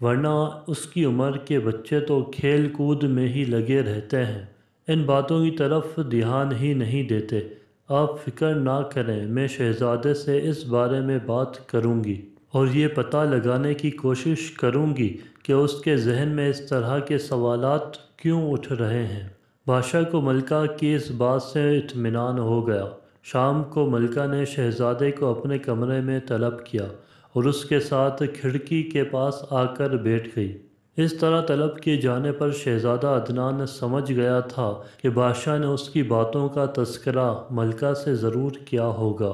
ورنہ اس کی عمر کے بچے تو کھیل کود میں ہی لگے رہتے ہیں، ان باتوں کی طرف دھیان ہی نہیں دیتے۔ آپ فکر نہ کریں، میں شہزادے سے اس بارے میں بات کروں گی اور یہ پتہ لگانے کی کوشش کروں گی کہ اس کے ذہن میں اس طرح کے سوالات کیوں اٹھ رہے ہیں۔ بادشاہ کو ملکہ کی اس بات سے اطمینان ہو گیا۔ شام کو ملکہ نے شہزادے کو اپنے کمرے میں طلب کیا اور اس کے ساتھ کھڑکی کے پاس آ کر بیٹھ گئی۔ اس طرح طلب کیے جانے پر شہزادہ عدنان سمجھ گیا تھا کہ بادشاہ نے اس کی باتوں کا تذکرہ ملکہ سے ضرور کیا ہوگا،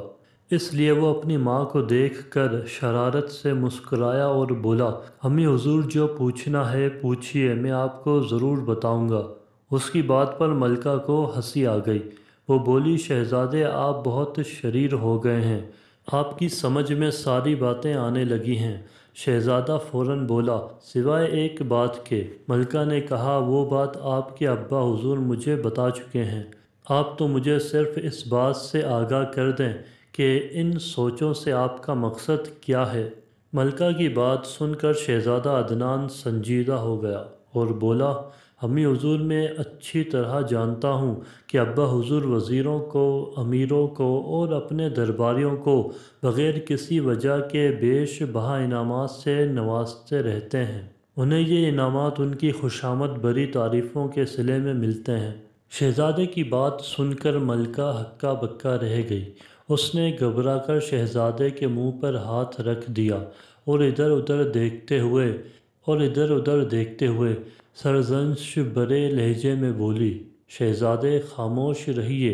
اس لیے وہ اپنی ماں کو دیکھ کر شرارت سے مسکرایا اور بولا، امی حضور جو پوچھنا ہے پوچھیے، میں آپ کو ضرور بتاؤں گا۔ اس کی بات پر ملکہ کو ہنسی آ گئی۔ وہ بولی، شہزادے آپ بہت شریر ہو گئے ہیں، آپ کی سمجھ میں ساری باتیں آنے لگی ہیں۔ شہزادہ فوراً بولا، سوائے ایک بات کے۔ ملکہ نے کہا، وہ بات آپ کے ابا حضور مجھے بتا چکے ہیں، آپ تو مجھے صرف اس بات سے آگاہ کر دیں کہ ان سوچوں سے آپ کا مقصد کیا ہے۔ ملکہ کی بات سن کر شہزادہ عدنان سنجیدہ ہو گیا اور بولا، امی حضور میں اچھی طرح جانتا ہوں کہ ابا حضور وزیروں کو، امیروں کو اور اپنے درباریوں کو بغیر کسی وجہ کے بیش بہا انعامات سے نوازتے رہتے ہیں، انہیں یہ انعامات ان کی خوشامد بھری تعریفوں کے صلے میں ملتے ہیں۔ شہزادے کی بات سن کر ملکہ ہکا بکا رہ گئی۔ اس نے گھبرا کر شہزادے کے منہ پر ہاتھ رکھ دیا اور ادھر ادھر دیکھتے ہوئے سرزنش بھرے لہجے میں بولی، شہزادے خاموش رہیے،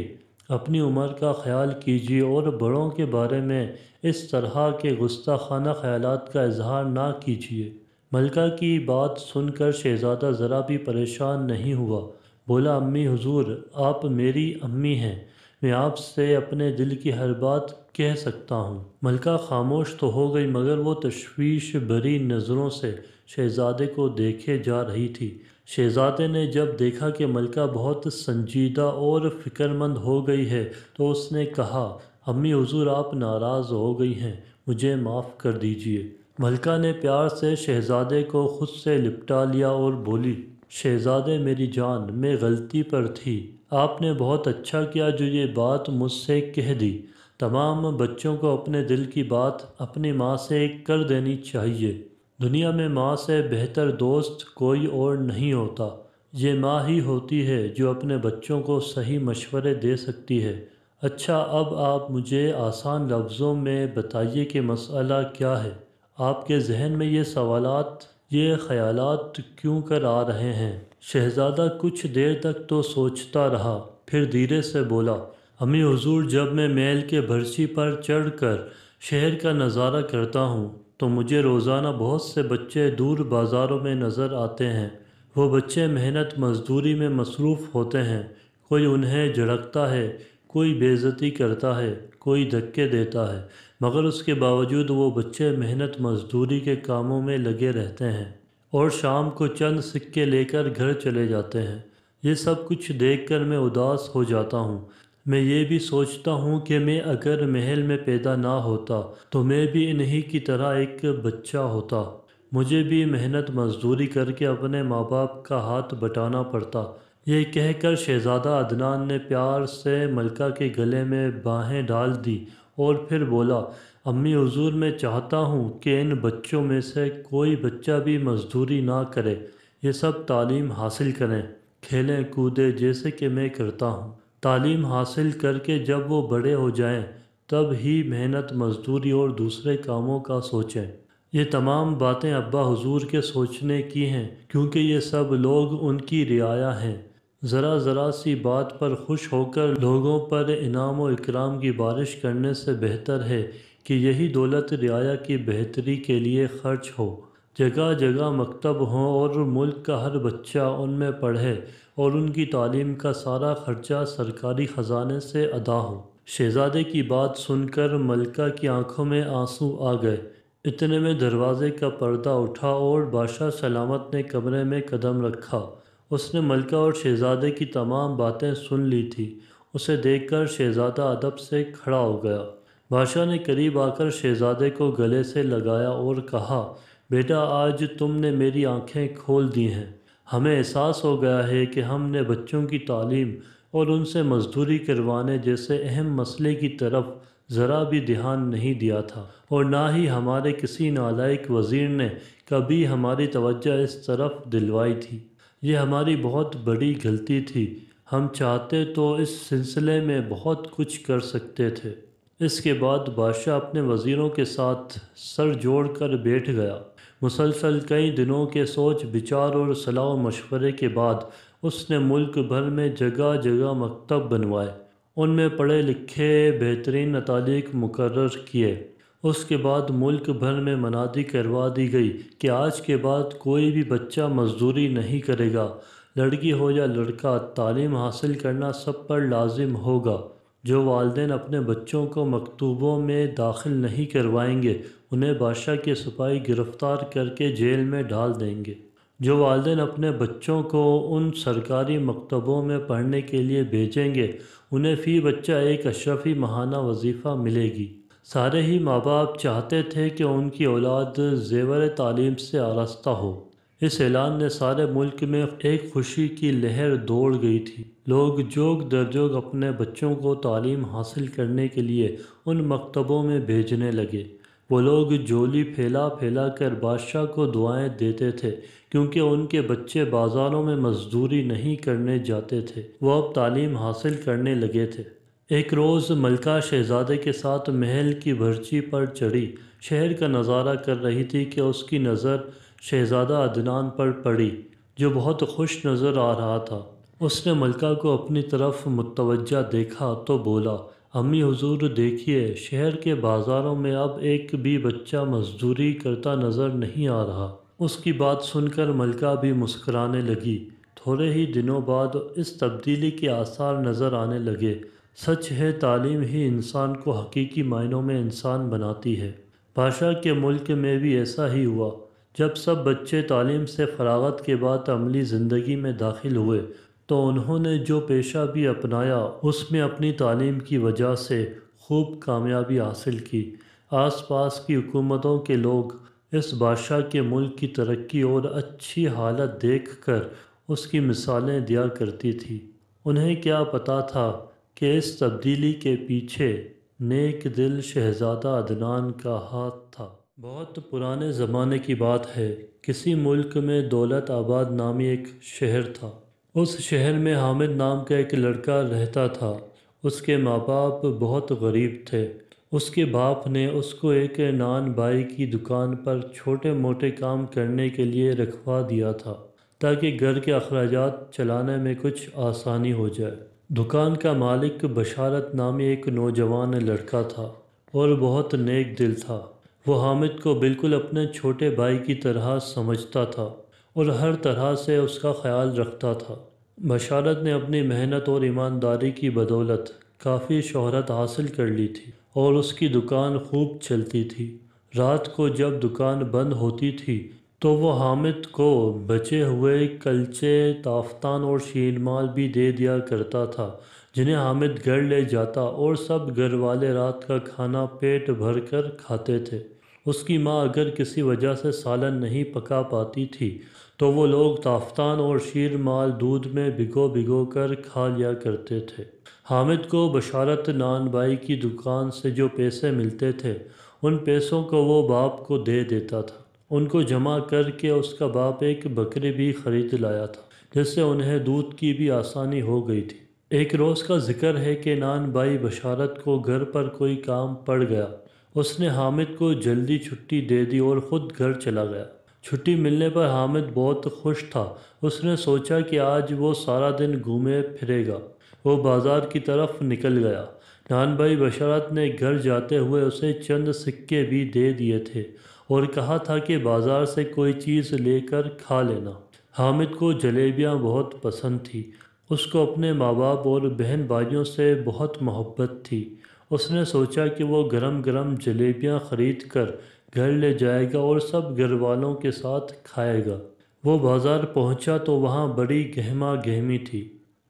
اپنی عمر کا خیال کیجیے اور بڑوں کے بارے میں اس طرح کے گستاخانہ خیالات کا اظہار نہ کیجیے۔ ملکہ کی بات سن کر شہزادہ ذرا بھی پریشان نہیں ہوا، بولا، امی حضور آپ میری امی ہیں، میں آپ سے اپنے دل کی ہر بات کہہ سکتا ہوں۔ ملکہ خاموش تو ہو گئی مگر وہ تشویش بھری نظروں سے شہزادے کو دیکھے جا رہی تھی۔ شہزادے نے جب دیکھا کہ ملکہ بہت سنجیدہ اور فکر مند ہو گئی ہے تو اس نے کہا، امی حضور آپ ناراض ہو گئی ہیں، مجھے معاف کر دیجیے۔ ملکہ نے پیار سے شہزادے کو خود سے لپٹا لیا اور بولی، شہزادے میری جان، میں غلطی پر تھی، آپ نے بہت اچھا کیا جو یہ بات مجھ سے کہہ دی۔ تمام بچوں کو اپنے دل کی بات اپنی ماں سے کر دینی چاہیے۔ دنیا میں ماں سے بہتر دوست کوئی اور نہیں ہوتا، یہ ماں ہی ہوتی ہے جو اپنے بچوں کو صحیح مشورے دے سکتی ہے۔ اچھا اب آپ مجھے آسان لفظوں میں بتائیے کہ مسئلہ کیا ہے؟ آپ کے ذہن میں یہ سوالات، یہ خیالات کیوں کر آ رہے ہیں؟ شہزادہ کچھ دیر تک تو سوچتا رہا، پھر دھیرے سے بولا، امی حضور جب میں میل کے برچی پر چڑھ کر شہر کا نظارہ کرتا ہوں تو مجھے روزانہ بہت سے بچے دور بازاروں میں نظر آتے ہیں۔ وہ بچے محنت مزدوری میں مصروف ہوتے ہیں، کوئی انہیں جھڑکتا ہے، کوئی بے عزتی کرتا ہے، کوئی دھکے دیتا ہے، مگر اس کے باوجود وہ بچے محنت مزدوری کے کاموں میں لگے رہتے ہیں اور شام کو چند سکے لے کر گھر چلے جاتے ہیں۔ یہ سب کچھ دیکھ کر میں اداس ہو جاتا ہوں۔ میں یہ بھی سوچتا ہوں کہ میں اگر محل میں پیدا نہ ہوتا تو میں بھی انہی کی طرح ایک بچہ ہوتا، مجھے بھی محنت مزدوری کر کے اپنے ماں باپ کا ہاتھ بٹانا پڑتا، یہ کہہ کر شہزادہ عدنان نے پیار سے ملکہ کے گلے میں باہیں ڈال دی اور پھر بولا، امی حضور، میں چاہتا ہوں کہ ان بچوں میں سے کوئی بچہ بھی مزدوری نہ کرے، یہ سب تعلیم حاصل کریں، کھیلیں کودیں جیسے کہ میں کرتا ہوں۔ تعلیم حاصل کر کے جب وہ بڑے ہو جائیں تب ہی محنت مزدوری اور دوسرے کاموں کا سوچیں۔ یہ تمام باتیں ابا حضور کے سوچنے کی ہیں، کیونکہ یہ سب لوگ ان کی رعایا ہیں۔ ذرا ذرا سی بات پر خوش ہو کر لوگوں پر انعام و اکرام کی بارش کرنے سے بہتر ہے کہ یہی دولت رعایا کی بہتری کے لیے خرچ ہو، جگہ جگہ مکتب ہوں اور ملک کا ہر بچہ ان میں پڑھے اور ان کی تعلیم کا سارا خرچہ سرکاری خزانے سے ادا ہو۔ شہزادے کی بات سن کر ملکہ کی آنکھوں میں آنسو آ گئے۔ اتنے میں دروازے کا پردہ اٹھا اور بادشاہ سلامت نے کمرے میں قدم رکھا۔ اس نے ملکہ اور شہزادے کی تمام باتیں سن لی تھی۔ اسے دیکھ کر شہزادہ ادب سے کھڑا ہو گیا۔ بادشاہ نے قریب آ کر شہزادے کو گلے سے لگایا اور کہا، بیٹا، آج تم نے میری آنکھیں کھول دی ہیں۔ ہمیں احساس ہو گیا ہے کہ ہم نے بچوں کی تعلیم اور ان سے مزدوری کروانے جیسے اہم مسئلے کی طرف ذرا بھی دھیان نہیں دیا تھا، اور نہ ہی ہمارے کسی نالائق وزیر نے کبھی ہماری توجہ اس طرف دلوائی تھی۔ یہ ہماری بہت بڑی غلطی تھی۔ ہم چاہتے تو اس سلسلے میں بہت کچھ کر سکتے تھے۔ اس کے بعد بادشاہ اپنے وزیروں کے ساتھ سر جوڑ کر بیٹھ گیا۔ مسلسل کئی دنوں کے سوچ بچار اور صلاح و مشورے کے بعد اس نے ملک بھر میں جگہ جگہ مکتب بنوائے، ان میں پڑھے لکھے بہترین اتالیق مقرر کیے۔ اس کے بعد ملک بھر میں منادی کروا دی گئی کہ آج کے بعد کوئی بھی بچہ مزدوری نہیں کرے گا، لڑکی ہو یا لڑکا، تعلیم حاصل کرنا سب پر لازم ہوگا۔ جو والدین اپنے بچوں کو مکتوبوں میں داخل نہیں کروائیں گے انہیں بادشاہ کے سپاہی گرفتار کر کے جیل میں ڈال دیں گے۔ جو والدین اپنے بچوں کو ان سرکاری مکتبوں میں پڑھنے کے لیے بھیجیں گے انہیں فی بچہ ایک اشرفی ماہانہ وظیفہ ملے گی۔ سارے ہی ماں باپ چاہتے تھے کہ ان کی اولاد زیور تعلیم سے آراستہ ہو۔ اس اعلان نے سارے ملک میں ایک خوشی کی لہر دوڑ گئی تھی۔ لوگ جوگ در جوگ اپنے بچوں کو تعلیم حاصل کرنے کے لیے ان مکتبوں میں بھیجنے لگے۔ وہ لوگ جھولی پھیلا پھیلا کر بادشاہ کو دعائیں دیتے تھے، کیونکہ ان کے بچے بازاروں میں مزدوری نہیں کرنے جاتے تھے، وہ اب تعلیم حاصل کرنے لگے تھے۔ ایک روز ملکہ شہزادے کے ساتھ محل کی برچی پر چڑھی شہر کا نظارہ کر رہی تھی کہ اس کی نظر شہزادہ عدنان پر پڑی، جو بہت خوش نظر آ رہا تھا۔ اس نے ملکہ کو اپنی طرف متوجہ دیکھا تو بولا، امی حضور دیکھیے، شہر کے بازاروں میں اب ایک بھی بچہ مزدوری کرتا نظر نہیں آ رہا۔ اس کی بات سن کر ملکہ بھی مسکرانے لگی۔ تھوڑے ہی دنوں بعد اس تبدیلی کے آثار نظر آنے لگے۔ سچ ہے، تعلیم ہی انسان کو حقیقی معنوں میں انسان بناتی ہے۔ بادشاہ کے ملک میں بھی ایسا ہی ہوا۔ جب سب بچے تعلیم سے فراغت کے بعد عملی زندگی میں داخل ہوئے تو انہوں نے جو پیشہ بھی اپنایا اس میں اپنی تعلیم کی وجہ سے خوب کامیابی حاصل کی۔ آس پاس کی حکومتوں کے لوگ اس بادشاہ کے ملک کی ترقی اور اچھی حالت دیکھ کر اس کی مثالیں دیا کرتی تھی۔ انہیں کیا پتہ تھا کہ اس تبدیلی کے پیچھے نیک دل شہزادہ عدنان کا ہاتھ تھا۔ بہت پرانے زمانے کی بات ہے، کسی ملک میں دولت آباد نامی ایک شہر تھا۔ اس شہر میں حامد نام کا ایک لڑکا رہتا تھا۔ اس کے ماں باپ بہت غریب تھے۔ اس کے باپ نے اس کو ایک نان بائی کی دکان پر چھوٹے موٹے کام کرنے کے لیے رکھوا دیا تھا تاکہ گھر کے اخراجات چلانے میں کچھ آسانی ہو جائے۔ دکان کا مالک بشارت نامی ایک نوجوان لڑکا تھا اور بہت نیک دل تھا۔ وہ حامد کو بالکل اپنے چھوٹے بھائی کی طرح سمجھتا تھا اور ہر طرح سے اس کا خیال رکھتا تھا۔ بشارت نے اپنی محنت اور ایمانداری کی بدولت کافی شہرت حاصل کر لی تھی اور اس کی دکان خوب چلتی تھی۔ رات کو جب دکان بند ہوتی تھی تو وہ حامد کو بچے ہوئے کلچے، تافتان اور شیر مال بھی دے دیا کرتا تھا، جنہیں حامد گھر لے جاتا اور سب گھر والے رات کا کھانا پیٹ بھر کر کھاتے تھے۔ اس کی ماں اگر کسی وجہ سے سالن نہیں پکا پاتی تھی تو وہ لوگ تافتان اور شیر مال دودھ میں بھگو بھگو کر کھا لیا کرتے تھے۔ حامد کو بشارت نان بائی کی دکان سے جو پیسے ملتے تھے ان پیسوں کو وہ باپ کو دے دیتا تھا۔ ان کو جمع کر کے اس کا باپ ایک بکری بھی خرید لایا تھا جس سے انہیں دودھ کی بھی آسانی ہو گئی تھی۔ ایک روز کا ذکر ہے کہ نان بائی بشارت کو گھر پر کوئی کام پڑ گیا۔ اس نے حامد کو جلدی چھٹی دے دی اور خود گھر چلا گیا۔ چھٹی ملنے پر حامد بہت خوش تھا۔ اس نے سوچا کہ آج وہ سارا دن گھومے پھرے گا۔ وہ بازار کی طرف نکل گیا۔ نان بھائی بشارت نے گھر جاتے ہوئے اسے چند سکے بھی دے دیے تھے اور کہا تھا کہ بازار سے کوئی چیز لے کر کھا لینا۔ حامد کو جلیبیاں بہت پسند تھی۔ اس کو اپنے ماں باپ اور بہن بھائیوں سے بہت محبت تھی۔ اس نے سوچا کہ وہ گرم گرم جلیبیاں خرید کر گھر لے جائے گا اور سب گھر والوں کے ساتھ کھائے گا۔ وہ بازار پہنچا تو وہاں بڑی گہما گہمی تھی۔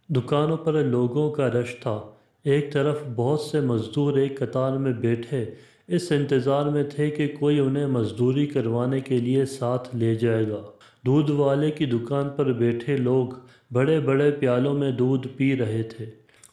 دکانوں پر لوگوں کا رش تھا۔ ایک طرف بہت سے مزدور ایک قطار میں بیٹھے اس انتظار میں تھے کہ کوئی انہیں مزدوری کروانے کے لیے ساتھ لے جائے گا۔ دودھ والے کی دکان پر بیٹھے لوگ بڑے بڑے پیالوں میں دودھ پی رہے تھے۔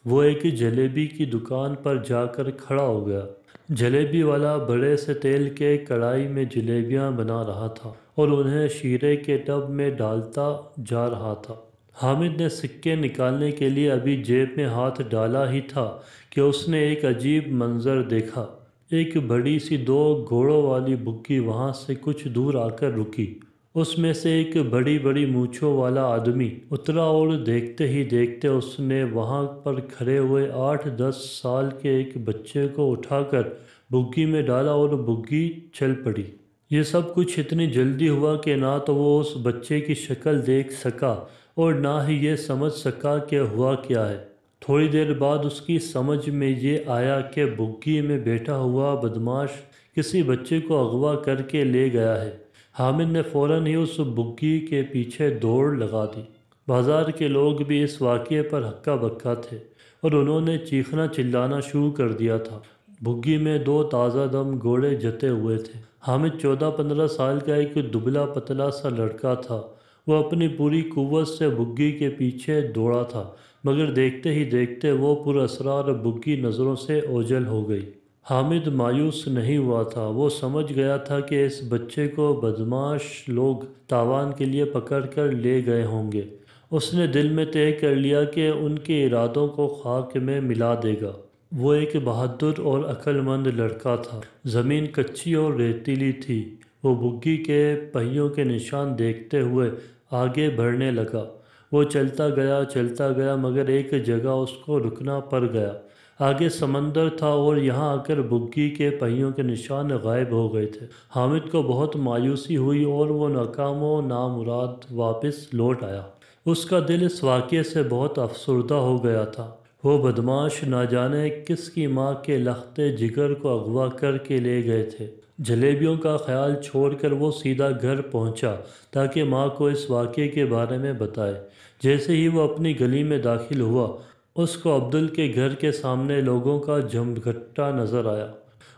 وہ ایک جلیبی کی دکان پر جا کر کھڑا ہو گیا۔ جلیبی والا بڑے سے تیل کے کڑائی میں جلیبیاں بنا رہا تھا اور انہیں شیرے کے ٹب میں ڈالتا جا رہا تھا۔ حامد نے سکے نکالنے کے لیے ابھی جیب میں ہاتھ ڈالا ہی تھا کہ اس نے ایک عجیب منظر دیکھا۔ ایک بڑی سی 2 گھوڑوں والی بگھی وہاں سے کچھ دور آ کر رکی۔ اس میں سے ایک بڑی بڑی مونچھوں والا آدمی اترا اور دیکھتے ہی دیکھتے اس نے وہاں پر کھڑے ہوئے 8-10 سال کے ایک بچے کو اٹھا کر بگھی میں ڈالا اور بگھی چل پڑی۔ یہ سب کچھ اتنی جلدی ہوا کہ نہ تو وہ اس بچے کی شکل دیکھ سکا اور نہ ہی یہ سمجھ سکا کہ ہوا کیا ہے۔ تھوڑی دیر بعد اس کی سمجھ میں یہ آیا کہ بگھی میں بیٹھا ہوا بدماش کسی بچے کو اغوا کر کے لے گیا ہے۔ حامد نے فوراً ہی اس بگھی کے پیچھے دوڑ لگا دی۔ بازار کے لوگ بھی اس واقعے پر ہکا بکا تھے اور انہوں نے چیخنا چلانا شروع کر دیا تھا۔ بگھی میں 2 تازہ دم گھوڑے جتے ہوئے تھے۔ حامد 14-15 سال کا ایک دبلا پتلا سا لڑکا تھا۔ وہ اپنی پوری قوت سے بگھی کے پیچھے دوڑا تھا مگر دیکھتے ہی دیکھتے وہ پراسرار بگھی نظروں سے اوجھل ہو گئی۔ حامد مایوس نہیں ہوا تھا۔ وہ سمجھ گیا تھا کہ اس بچے کو بدمعاش لوگ تاوان کے لیے پکڑ کر لے گئے ہوں گے۔ اس نے دل میں طے کر لیا کہ ان کے ارادوں کو خاک میں ملا دے گا۔ وہ ایک بہادر اور عقل مند لڑکا تھا۔ زمین کچی اور ریتیلی تھی۔ وہ بگھی کے پہیوں کے نشان دیکھتے ہوئے آگے بڑھنے لگا۔ وہ چلتا گیا مگر ایک جگہ اس کو رکنا پڑ گیا۔ آگے سمندر تھا اور یہاں آ کر بگھی کے پہیوں کے نشان غائب ہو گئے تھے۔ حامد کو بہت مایوسی ہوئی اور وہ ناکام و نامراد واپس لوٹ آیا۔ اس کا دل اس واقعے سے بہت افسردہ ہو گیا تھا۔ وہ بدمعاش نہ جانے کس کی ماں کے لخت جگر کو اغوا کر کے لے گئے تھے۔ جلیبیوں کا خیال چھوڑ کر وہ سیدھا گھر پہنچا تاکہ ماں کو اس واقعے کے بارے میں بتائے۔ جیسے ہی وہ اپنی گلی میں داخل ہوا اس کو عبدل کے گھر کے سامنے لوگوں کا جمگھٹا نظر آیا۔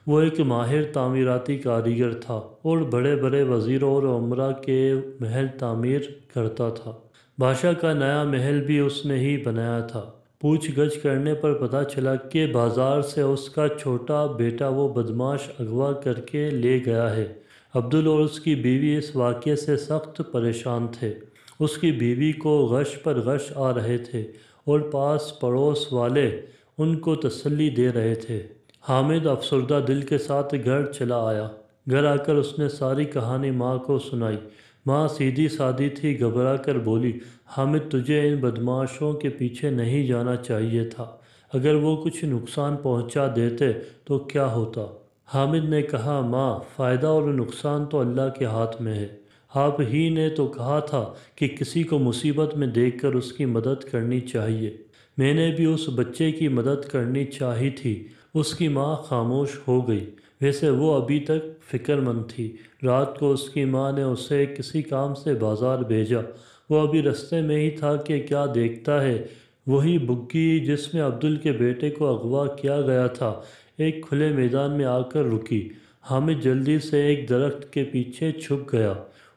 وہ ایک ماہر تعمیراتی کاریگر تھا اور بڑے بڑے وزیروں اور امراء کے محل تعمیر کرتا تھا۔ بادشاہ کا نیا محل بھی اس نے ہی بنایا تھا۔ پوچھ گچھ کرنے پر پتہ چلا کہ بازار سے اس کا چھوٹا بیٹا وہ بدمعاش اغوا کر کے لے گیا ہے۔ عبدل اور اس کی بیوی اس واقعے سے سخت پریشان تھے۔ اس کی بیوی کو غش پر غش آ رہے تھے اور پاس پڑوس والے ان کو تسلی دے رہے تھے۔ حامد افسردہ دل کے ساتھ گھر چلا آیا۔ گھر آ کر اس نے ساری کہانی ماں کو سنائی۔ ماں سیدھی سادی تھی، گھبرا کر بولی، حامد تجھے ان بدمعاشوں کے پیچھے نہیں جانا چاہیے تھا۔ اگر وہ کچھ نقصان پہنچا دیتے تو کیا ہوتا؟ حامد نے کہا، ماں فائدہ اور نقصان تو اللہ کے ہاتھ میں ہے۔ آپ ہی نے تو کہا تھا کہ کسی کو مصیبت میں دیکھ کر اس کی مدد کرنی چاہیے۔ میں نے بھی اس بچے کی مدد کرنی چاہی تھی۔ اس کی ماں خاموش ہو گئی۔ ویسے وہ ابھی تک فکر مند تھی۔ رات کو اس کی ماں نے اسے کسی کام سے بازار بھیجا۔ وہ ابھی رستے میں ہی تھا کہ کیا دیکھتا ہے وہی بگھی جس میں عبدل کے بیٹے کو اغوا کیا گیا تھا ایک کھلے میدان میں آ کر رکی۔ حامد جلدی سے ایک درخت کے پیچھے چھپ گیا۔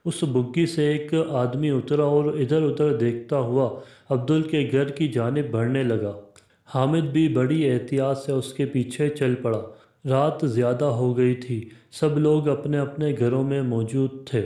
اس بگھی سے ایک آدمی اترا اور ادھر ادھر دیکھتا ہوا عبدل کے گھر کی جانب بڑھنے لگا۔ حامد بھی بڑی احتیاط سے اس کے پیچھے چل پڑا۔ رات زیادہ ہو گئی تھی، سب لوگ اپنے اپنے گھروں میں موجود تھے،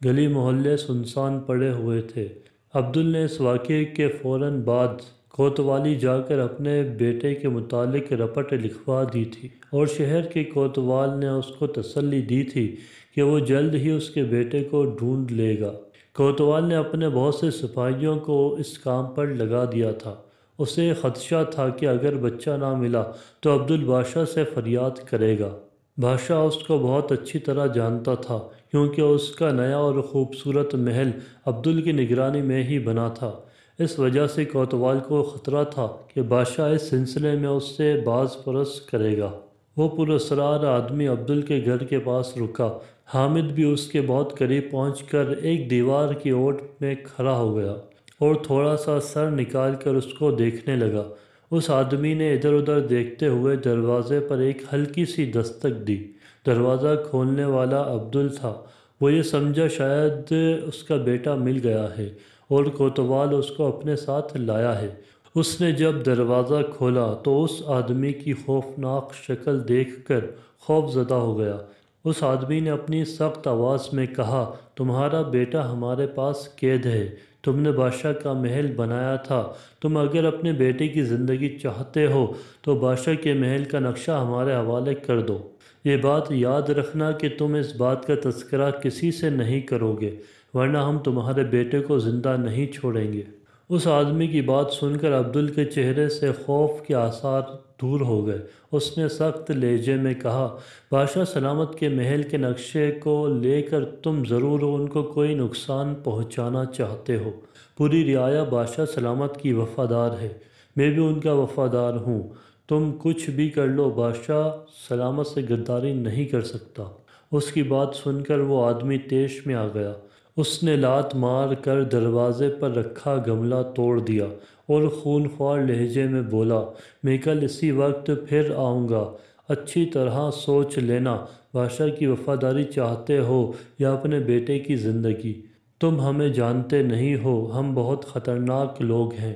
گلی محلے سنسان پڑے ہوئے تھے۔ عبدل نے اس واقعے کے فوراً بعد کوتوالی جا کر اپنے بیٹے کے متعلق رپٹ لکھوا دی تھی، اور شہر کے کوتوال نے اس کو تسلی دی تھی کہ وہ جلد ہی اس کے بیٹے کو ڈھونڈ لے گا۔ کوتوال نے اپنے بہت سے سپاہیوں کو اس کام پر لگا دیا تھا۔ اسے خدشہ تھا کہ اگر بچہ نہ ملا تو عبدل بادشاہ سے فریاد کرے گا۔ بادشاہ اس کو بہت اچھی طرح جانتا تھا، کیونکہ اس کا نیا اور خوبصورت محل عبدل کی نگرانی میں ہی بنا تھا۔ اس وجہ سے کوتوال کو خطرہ تھا کہ بادشاہ اس سلسلے میں اس سے باز پرس کرے گا۔ وہ پراسرار آدمی عبدل کے گھر کے پاس رکا۔ حامد بھی اس کے بہت قریب پہنچ کر ایک دیوار کی اوٹ میں کھڑا ہو گیا اور تھوڑا سا سر نکال کر اس کو دیکھنے لگا۔ اس آدمی نے ادھر ادھر دیکھتے ہوئے دروازے پر ایک ہلکی سی دستک دی۔ دروازہ کھولنے والا عبدل تھا۔ وہ یہ سمجھا شاید اس کا بیٹا مل گیا ہے اور کوتوال اس کو اپنے ساتھ لایا ہے۔ اس نے جب دروازہ کھولا تو اس آدمی کی خوفناک شکل دیکھ کر خوف زدہ ہو گیا۔ اس آدمی نے اپنی سخت آواز میں کہا، تمہارا بیٹا ہمارے پاس قید ہے، تم نے بادشاہ کا محل بنایا تھا، تم اگر اپنے بیٹے کی زندگی چاہتے ہو تو بادشاہ کے محل کا نقشہ ہمارے حوالے کر دو۔ یہ بات یاد رکھنا کہ تم اس بات کا تذکرہ کسی سے نہیں کرو گے، ورنہ ہم تمہارے بیٹے کو زندہ نہیں چھوڑیں گے۔ اس آدمی کی بات سن کر عبدل کے چہرے سے خوف کے آثار دور ہو گئے۔ اس نے سخت لہجے میں کہا، بادشاہ سلامت کے محل کے نقشے کو لے کر تم ضرور ان کو کوئی نقصان پہنچانا چاہتے ہو۔ پوری رعایا بادشاہ سلامت کی وفادار ہے، میں بھی ان کا وفادار ہوں۔ تم کچھ بھی کر لو، بادشاہ سلامت سے غداری نہیں کر سکتا۔ اس کی بات سن کر وہ آدمی طیش میں آ گیا۔ اس نے لات مار کر دروازے پر رکھا گملہ توڑ دیا اور خون خوار لہجے میں بولا، میں کل اسی وقت پھر آؤں گا، اچھی طرح سوچ لینا، بادشاہ کی وفاداری چاہتے ہو یا اپنے بیٹے کی زندگی۔ تم ہمیں جانتے نہیں ہو، ہم بہت خطرناک لوگ ہیں۔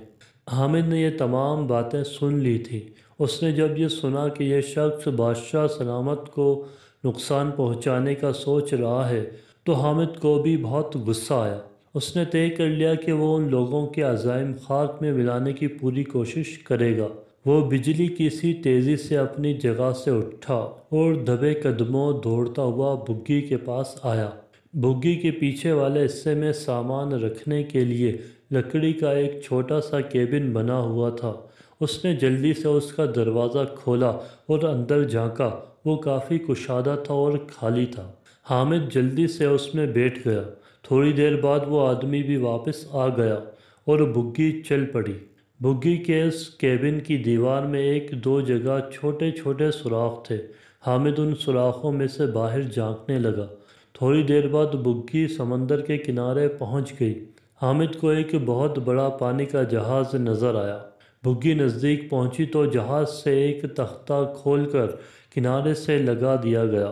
حامد نے یہ تمام باتیں سن لی تھیں۔ اس نے جب یہ سنا کہ یہ شخص بادشاہ سلامت کو نقصان پہنچانے کا سوچ رہا ہے تو حامد کو بھی بہت غصہ آیا۔ اس نے طے کر لیا کہ وہ ان لوگوں کے عزائم خاک میں ملانے کی پوری کوشش کرے گا۔ وہ بجلی کی سی تیزی سے اپنی جگہ سے اٹھا اور دبے قدموں دوڑتا ہوا بگھی کے پاس آیا۔ بگھی کے پیچھے والے حصے میں سامان رکھنے کے لیے لکڑی کا ایک چھوٹا سا کیبن بنا ہوا تھا۔ اس نے جلدی سے اس کا دروازہ کھولا اور اندر جھانکا۔ وہ کافی کشادہ تھا اور خالی تھا۔ حامد جلدی سے اس میں بیٹھ گیا۔ تھوڑی دیر بعد وہ آدمی بھی واپس آ گیا اور بگھی چل پڑی۔ بگھی کے اس کیبن کی دیوار میں ایک دو جگہ چھوٹے چھوٹے سوراخ تھے۔ حامد ان سوراخوں میں سے باہر جھانکنے لگا۔ تھوڑی دیر بعد بگھی سمندر کے کنارے پہنچ گئی۔ حامد کو ایک بہت بڑا پانی کا جہاز نظر آیا۔ بگھی نزدیک پہنچی تو جہاز سے ایک تختہ کھول کر کنارے سے لگا دیا گیا۔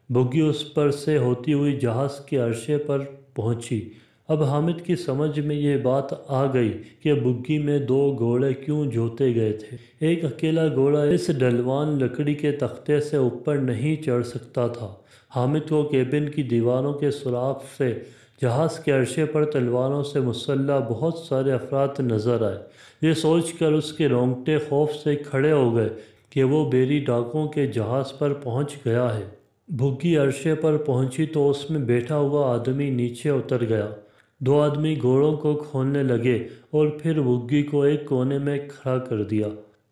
بگھی اس پر سے ہوتی ہوئی جہاز کے عرصے پر پہنچی۔ اب حامد کی سمجھ میں یہ بات آ گئی کہ بگھی میں دو گھوڑے کیوں جوتے گئے تھے۔ ایک اکیلا گھوڑا اس ڈھلوان لکڑی کے تختے سے اوپر نہیں چڑھ سکتا تھا۔ حامد کو کیبن کی دیواروں کے سوراخ سے جہاز کے عرصے پر تلواروں سے مسلح بہت سارے افراد نظر آئے۔ یہ سوچ کر اس کے رونگٹے خوف سے کھڑے ہو گئے کہ وہ بیری ڈاکوں کے جہاز پر پہنچ گیا ہے۔ بگھی عرصے پر پہنچی تو اس میں بیٹھا ہوا آدمی نیچے اتر گیا۔ دو آدمی گھوڑوں کو کھولنے لگے اور پھر بگھی کو ایک کونے میں کھڑا کر دیا۔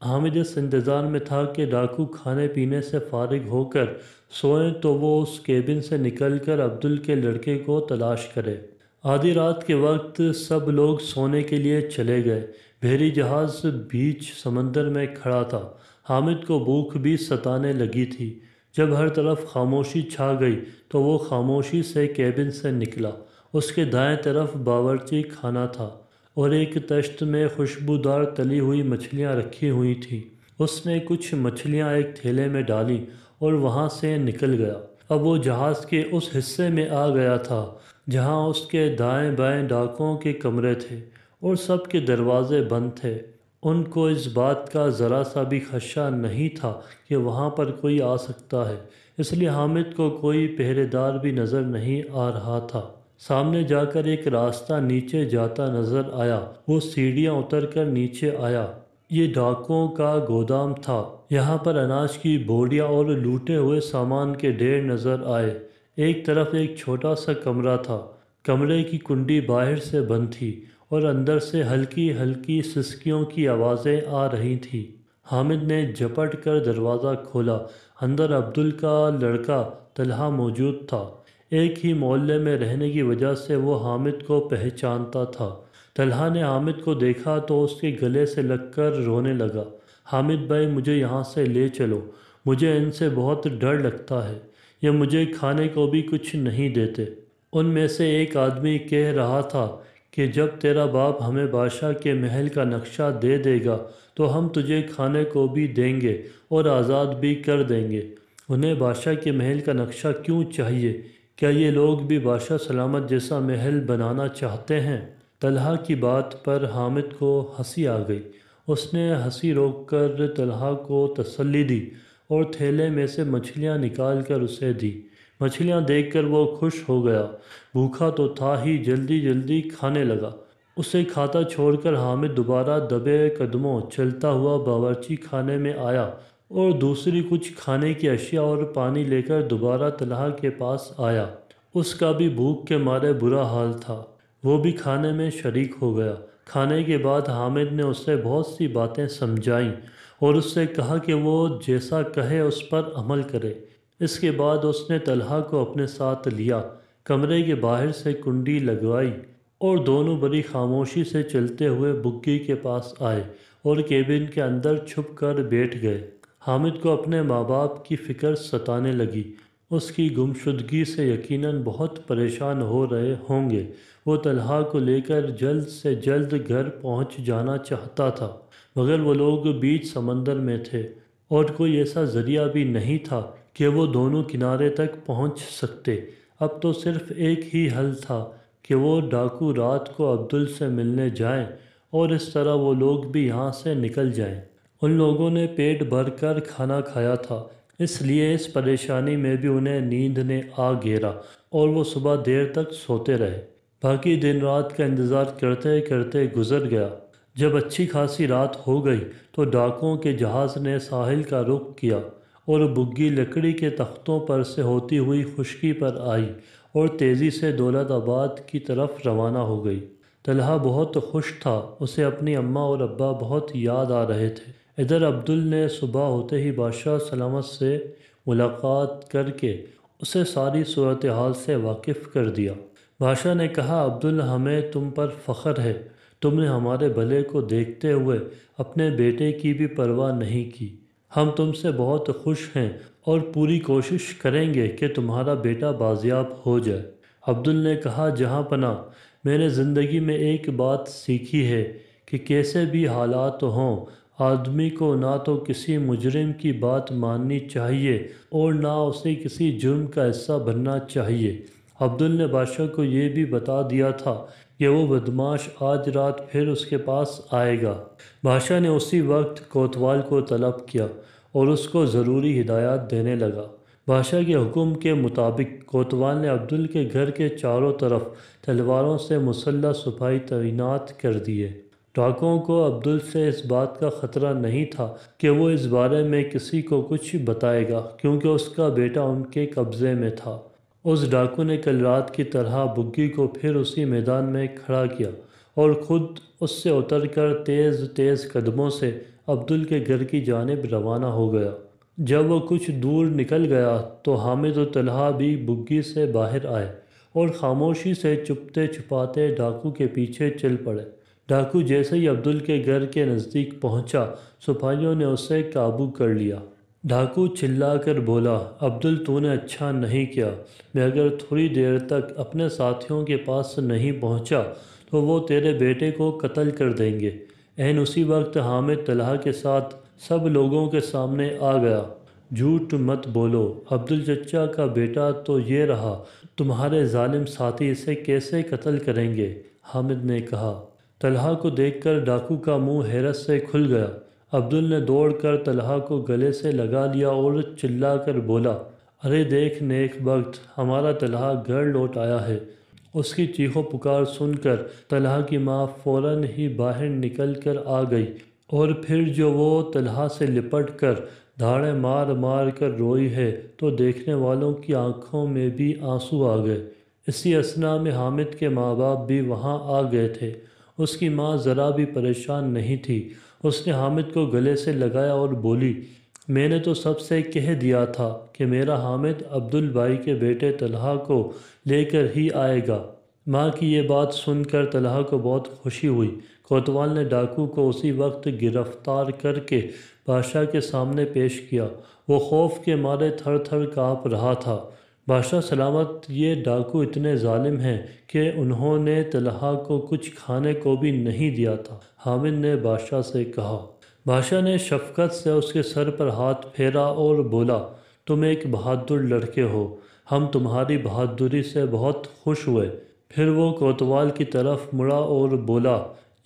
حامد اس انتظار میں تھا کہ ڈاکو کھانے پینے سے فارغ ہو کر سوئیں تو وہ اس کیبن سے نکل کر عبدل کے لڑکے کو تلاش کرے۔ آدھی رات کے وقت سب لوگ سونے کے لیے چلے گئے۔ بحری جہاز بیچ سمندر میں کھڑا تھا۔ حامد کو بھوک بھی ستانے لگی تھی۔ جب ہر طرف خاموشی چھا گئی تو وہ خاموشی سے کیبن سے نکلا۔ اس کے دائیں طرف باورچی خانہ تھا اور ایک تشت میں خوشبودار تلی ہوئی مچھلیاں رکھی ہوئی تھیں۔ اس نے کچھ مچھلیاں ایک تھیلے میں ڈالیں اور وہاں سے نکل گیا۔ اب وہ جہاز کے اس حصے میں آ گیا تھا جہاں اس کے دائیں بائیں ڈاکوؤں کے کمرے تھے اور سب کے دروازے بند تھے۔ ان کو اس بات کا ذرا سا بھی خدشہ نہیں تھا کہ وہاں پر کوئی آ سکتا ہے، اس لیے حامد کو کوئی پہرے دار بھی نظر نہیں آ رہا تھا۔ سامنے جا کر ایک راستہ نیچے جاتا نظر آیا۔ وہ سیڑھیاں اتر کر نیچے آیا۔ یہ ڈاکوؤں کا گودام تھا۔ یہاں پر اناج کی بوریاں اور لوٹے ہوئے سامان کے ڈھیر نظر آئے۔ ایک طرف ایک چھوٹا سا کمرہ تھا۔ کمرے کی کنڈی باہر سے بند تھی اور اندر سے ہلکی ہلکی سسکیوں کی آوازیں آ رہی تھیں۔ حامد نے جھپٹ کر دروازہ کھولا۔ اندر عبدل کا لڑکا طلحہ موجود تھا۔ ایک ہی محلے میں رہنے کی وجہ سے وہ حامد کو پہچانتا تھا۔ طلحہ نے حامد کو دیکھا تو اس کے گلے سے لگ کر رونے لگا۔ حامد بھائی، مجھے یہاں سے لے چلو، مجھے ان سے بہت ڈر لگتا ہے، یہ مجھے کھانے کو بھی کچھ نہیں دیتے۔ ان میں سے ایک آدمی کہہ رہا تھا کہ جب تیرا باپ ہمیں بادشاہ کے محل کا نقشہ دے دے گا تو ہم تجھے کھانے کو بھی دیں گے اور آزاد بھی کر دیں گے۔ انہیں بادشاہ کے محل کا نقشہ کیوں چاہیے؟ کیا یہ لوگ بھی بادشاہ سلامت جیسا محل بنانا چاہتے ہیں؟ طلحہ کی بات پر حامد کو ہنسی آ گئی۔ اس نے ہنسی روک کر طلحہ کو تسلی دی اور تھیلے میں سے مچھلیاں نکال کر اسے دی۔ مچھلیاں دیکھ کر وہ خوش ہو گیا۔ بھوکا تو تھا ہی، جلدی جلدی کھانے لگا۔ اسے کھاتا چھوڑ کر حامد دوبارہ دبے قدموں چلتا ہوا باورچی خانے میں آیا اور دوسری کچھ کھانے کی اشیاء اور پانی لے کر دوبارہ طلحہ کے پاس آیا۔ اس کا بھی بھوک کے مارے برا حال تھا۔ وہ بھی کھانے میں شریک ہو گیا۔ کھانے کے بعد حامد نے اسے بہت سی باتیں سمجھائیں اور اس سے کہا کہ وہ جیسا کہے اس پر عمل کرے۔ اس کے بعد اس نے طلحہ کو اپنے ساتھ لیا، کمرے کے باہر سے کنڈی لگوائی اور دونوں بڑی خاموشی سے چلتے ہوئے بگھی کے پاس آئے اور کیبن کے اندر چھپ کر بیٹھ گئے۔ حامد کو اپنے ماں باپ کی فکر ستانے لگی۔ اس کی گمشدگی سے یقیناً بہت پریشان ہو رہے ہوں گے۔ وہ طلحہ کو لے کر جلد سے جلد گھر پہنچ جانا چاہتا تھا، مگر وہ لوگ بیچ سمندر میں تھے اور کوئی ایسا ذریعہ بھی نہیں تھا کہ وہ دونوں کنارے تک پہنچ سکتے۔ اب تو صرف ایک ہی حل تھا کہ وہ ڈاکو رات کو عبدل سے ملنے جائیں اور اس طرح وہ لوگ بھی یہاں سے نکل جائیں۔ ان لوگوں نے پیٹ بھر کر کھانا کھایا تھا، اس لیے اس پریشانی میں بھی انہیں نیند نے آ گھیرا اور وہ صبح دیر تک سوتے رہے۔ باقی دن رات کا انتظار کرتے کرتے گزر گیا۔ جب اچھی خاصی رات ہو گئی تو ڈاکوؤں کے جہاز نے ساحل کا رخ کیا اور بگھی لکڑی کے تختوں پر سے ہوتی ہوئی خشکی پر آئی اور تیزی سے دولت آباد کی طرف روانہ ہو گئی۔ طلحہ بہت خوش تھا، اسے اپنی اماں اور ابا بہت یاد آ رہے تھے۔ ادھر عبدل نے صبح ہوتے ہی بادشاہ سلامت سے ملاقات کر کے اسے ساری صورتحال سے واقف کر دیا۔ بادشاہ نے کہا، عبدل، ہمیں تم پر فخر ہے، تم نے ہمارے بھلے کو دیکھتے ہوئے اپنے بیٹے کی بھی پرواہ نہیں کی۔ ہم تم سے بہت خوش ہیں اور پوری کوشش کریں گے کہ تمہارا بیٹا بازیاب ہو جائے۔ عبدل نے کہا، جہاں پناہ، میں نے زندگی میں ایک بات سیکھی ہے کہ کیسے بھی حالات ہوں، آدمی کو نہ تو کسی مجرم کی بات ماننی چاہیے اور نہ اسے کسی جرم کا حصہ بننا چاہیے۔ عبدل نے بادشاہ کو یہ بھی بتا دیا تھا کہ وہ بدماش آج رات پھر اس کے پاس آئے گا۔ بادشاہ نے اسی وقت کوتوال کو طلب کیا اور اس کو ضروری ہدایات دینے لگا۔ بادشاہ کے حکم کے مطابق کوتوال نے عبدل کے گھر کے چاروں طرف تلواروں سے مسلح سپاہی تعینات کر دیے۔ ڈاکوؤں کو عبدل سے اس بات کا خطرہ نہیں تھا کہ وہ اس بارے میں کسی کو کچھ بتائے گا، کیونکہ اس کا بیٹا ان کے قبضے میں تھا۔ اس ڈاکو نے کل رات کی طرح بگھی کو پھر اسی میدان میں کھڑا کیا اور خود اس سے اتر کر تیز تیز قدموں سے عبدل کے گھر کی جانب روانہ ہو گیا۔ جب وہ کچھ دور نکل گیا تو حامد و طلحہ بھی بگھی سے باہر آئے اور خاموشی سے چپتے چھپاتے ڈاکو کے پیچھے چل پڑے۔ ڈاکو جیسے ہی عبدل کے گھر کے نزدیک پہنچا، سپاہیوں نے اسے قابو کر لیا۔ ڈاکو چلا کر بولا، عبدل، تو نے اچھا نہیں کیا۔ میں اگر تھوڑی دیر تک اپنے ساتھیوں کے پاس نہیں پہنچا تو وہ تیرے بیٹے کو قتل کر دیں گے۔ عین اسی وقت حامد طلحہ کے ساتھ سب لوگوں کے سامنے آ گیا۔ جھوٹ مت بولو، عبدالچچا کا بیٹا تو یہ رہا، تمہارے ظالم ساتھی اسے کیسے قتل کریں گے؟ حامد نے کہا۔ طلحہ کو دیکھ کر ڈاکو کا منہ حیرت سے کھل گیا۔ عبدل نے دوڑ کر طلحہ کو گلے سے لگا لیا اور چلا کر بولا، ارے دیکھ نیک بخت، ہمارا طلحہ گھر لوٹ آیا ہے۔ اس کی چیخو پکار سن کر طلحہ کی ماں فوراً ہی باہر نکل کر آ گئی، اور پھر جو وہ طلحہ سے لپٹ کر دھاڑیں مار مار کر روئی ہے تو دیکھنے والوں کی آنکھوں میں بھی آنسو آ گئے۔ اسی اثنا میں حامد کے ماں باپ بھی وہاں آ گئے تھے۔ اس کی ماں ذرا بھی پریشان نہیں تھی۔ اس نے حامد کو گلے سے لگایا اور بولی، میں نے تو سب سے کہہ دیا تھا کہ میرا حامد عبدل بھائی کے بیٹے طلحہ کو لے کر ہی آئے گا۔ ماں کی یہ بات سن کر طلحہ کو بہت خوشی ہوئی۔ کوتوال نے ڈاکو کو اسی وقت گرفتار کر کے بادشاہ کے سامنے پیش کیا۔ وہ خوف کے مارے تھر تھر کانپ رہا تھا۔ بادشاہ سلامت، یہ ڈاکو اتنے ظالم ہیں کہ انہوں نے طلحہ کو کچھ کھانے کو بھی نہیں دیا تھا، حامد نے بادشاہ سے کہا۔ بادشاہ نے شفقت سے اس کے سر پر ہاتھ پھیرا اور بولا، تم ایک بہادر لڑکے ہو، ہم تمہاری بہادری سے بہت خوش ہوئے۔ پھر وہ کوتوال کی طرف مڑا اور بولا،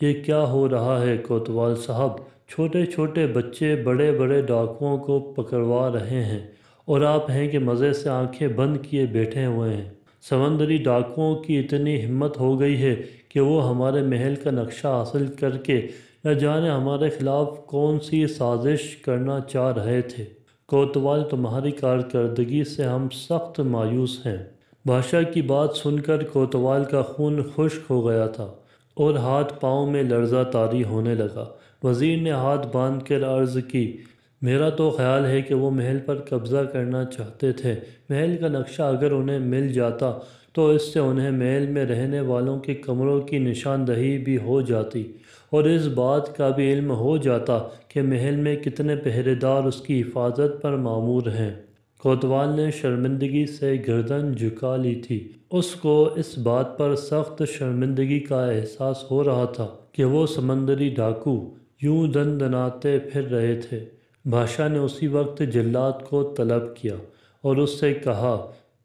یہ کیا ہو رہا ہے کوتوال صاحب؟ چھوٹے چھوٹے بچے بڑے بڑے ڈاکوؤں کو پکڑوا رہے ہیں، اور آپ ہیں کہ مزے سے آنکھیں بند کیے بیٹھے ہوئے ہیں۔ سمندری ڈاکوؤں کی اتنی ہمت ہو گئی ہے کہ وہ ہمارے محل کا نقشہ حاصل کر کے نہ جانے ہمارے خلاف کون سی سازش کرنا چاہ رہے تھے۔ کوتوال، تمہاری کارکردگی سے ہم سخت مایوس ہیں۔ بادشاہ کی بات سن کر کوتوال کا خون خشک ہو گیا تھا اور ہاتھ پاؤں میں لرزہ طاری ہونے لگا۔ وزیر نے ہاتھ باندھ کر عرض کی، میرا تو خیال ہے کہ وہ محل پر قبضہ کرنا چاہتے تھے۔ محل کا نقشہ اگر انہیں مل جاتا تو اس سے انہیں محل میں رہنے والوں کے کمروں کی نشاندہی بھی ہو جاتی، اور اس بات کا بھی علم ہو جاتا کہ محل میں کتنے پہرے دار اس کی حفاظت پر مامور ہیں۔ کوتوال نے شرمندگی سے گردن جھکا لی تھی۔ اس کو اس بات پر سخت شرمندگی کا احساس ہو رہا تھا کہ وہ سمندری ڈاکو یوں دندناتے پھر رہے تھے۔ بادشاہ نے اسی وقت جلاد کو طلب کیا اور اس سے کہا،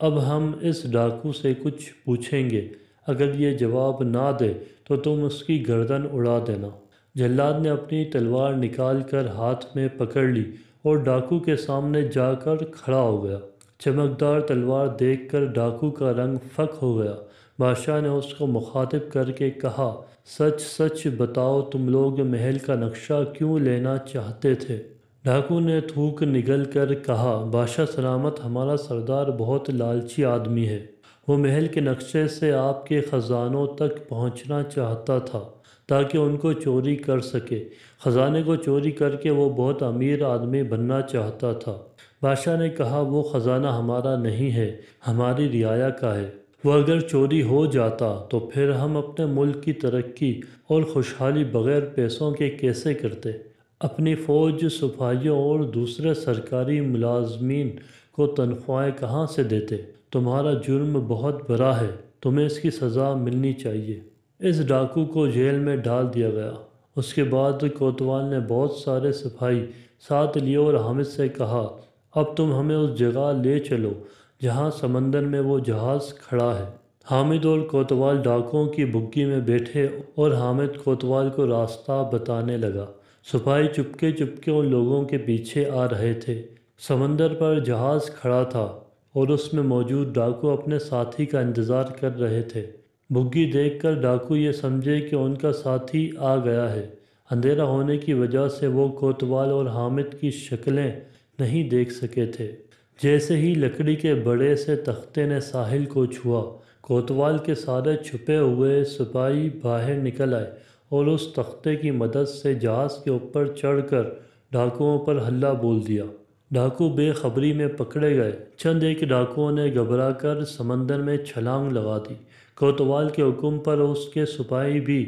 اب ہم اس ڈاکو سے کچھ پوچھیں گے، اگر یہ جواب نہ دے تو تم اس کی گردن اڑا دینا۔ جلاد نے اپنی تلوار نکال کر ہاتھ میں پکڑ لی اور ڈاکو کے سامنے جا کر کھڑا ہو گیا۔ چمکدار تلوار دیکھ کر ڈاکو کا رنگ پھک ہو گیا۔ بادشاہ نے اس کو مخاطب کر کے کہا، سچ سچ بتاؤ، تم لوگ محل کا نقشہ کیوں لینا چاہتے تھے؟ ڈاکو نے تھوک نگل کر کہا، بادشاہ سلامت، ہمارا سردار بہت لالچی آدمی ہے۔ وہ محل کے نقشے سے آپ کے خزانوں تک پہنچنا چاہتا تھا تاکہ ان کو چوری کر سکے۔ خزانے کو چوری کر کے وہ بہت امیر آدمی بننا چاہتا تھا۔ بادشاہ نے کہا، وہ خزانہ ہمارا نہیں ہے، ہماری رعایا کا ہے۔ وہ اگر چوری ہو جاتا تو پھر ہم اپنے ملک کی ترقی اور خوشحالی بغیر پیسوں کے کیسے کرتے؟ اپنی فوج، سپاہیوں اور دوسرے سرکاری ملازمین کو تنخواہیں کہاں سے دیتے؟ تمہارا جرم بہت بڑا ہے، تمہیں اس کی سزا ملنی چاہیے۔ اس ڈاکو کو جیل میں ڈال دیا گیا۔ اس کے بعد کوتوال نے بہت سارے سپاہی ساتھ لیے اور حامد سے کہا، اب تم ہمیں اس جگہ لے چلو جہاں سمندر میں وہ جہاز کھڑا ہے۔ حامد اور کوتوال ڈاکوؤں کی بگھی میں بیٹھے اور حامد کوتوال کو راستہ بتانے لگا۔ سپاہی چپکے چپکے ان لوگوں کے پیچھے آ رہے تھے۔ سمندر پر جہاز کھڑا تھا اور اس میں موجود ڈاکو اپنے ساتھی کا انتظار کر رہے تھے۔ بگھی دیکھ کر ڈاکو یہ سمجھے کہ ان کا ساتھی آ گیا ہے۔ اندھیرا ہونے کی وجہ سے وہ کوتوال اور حامد کی شکلیں نہیں دیکھ سکے تھے۔ جیسے ہی لکڑی کے بڑے سے تختے نے ساحل کو چھوا، کوتوال کے سارے چھپے ہوئے سپاہی باہر نکل آئے اور اس تختے کی مدد سے جہاز کے اوپر چڑھ کر ڈاکوؤں پر حملہ بول دیا۔ ڈاکو بے خبری میں پکڑے گئے۔ چند ایک ڈاکوؤں نے گھبرا کر سمندر میں چھلانگ لگا دی۔ کوتوال کے حکم پر اس کے سپاہی بھی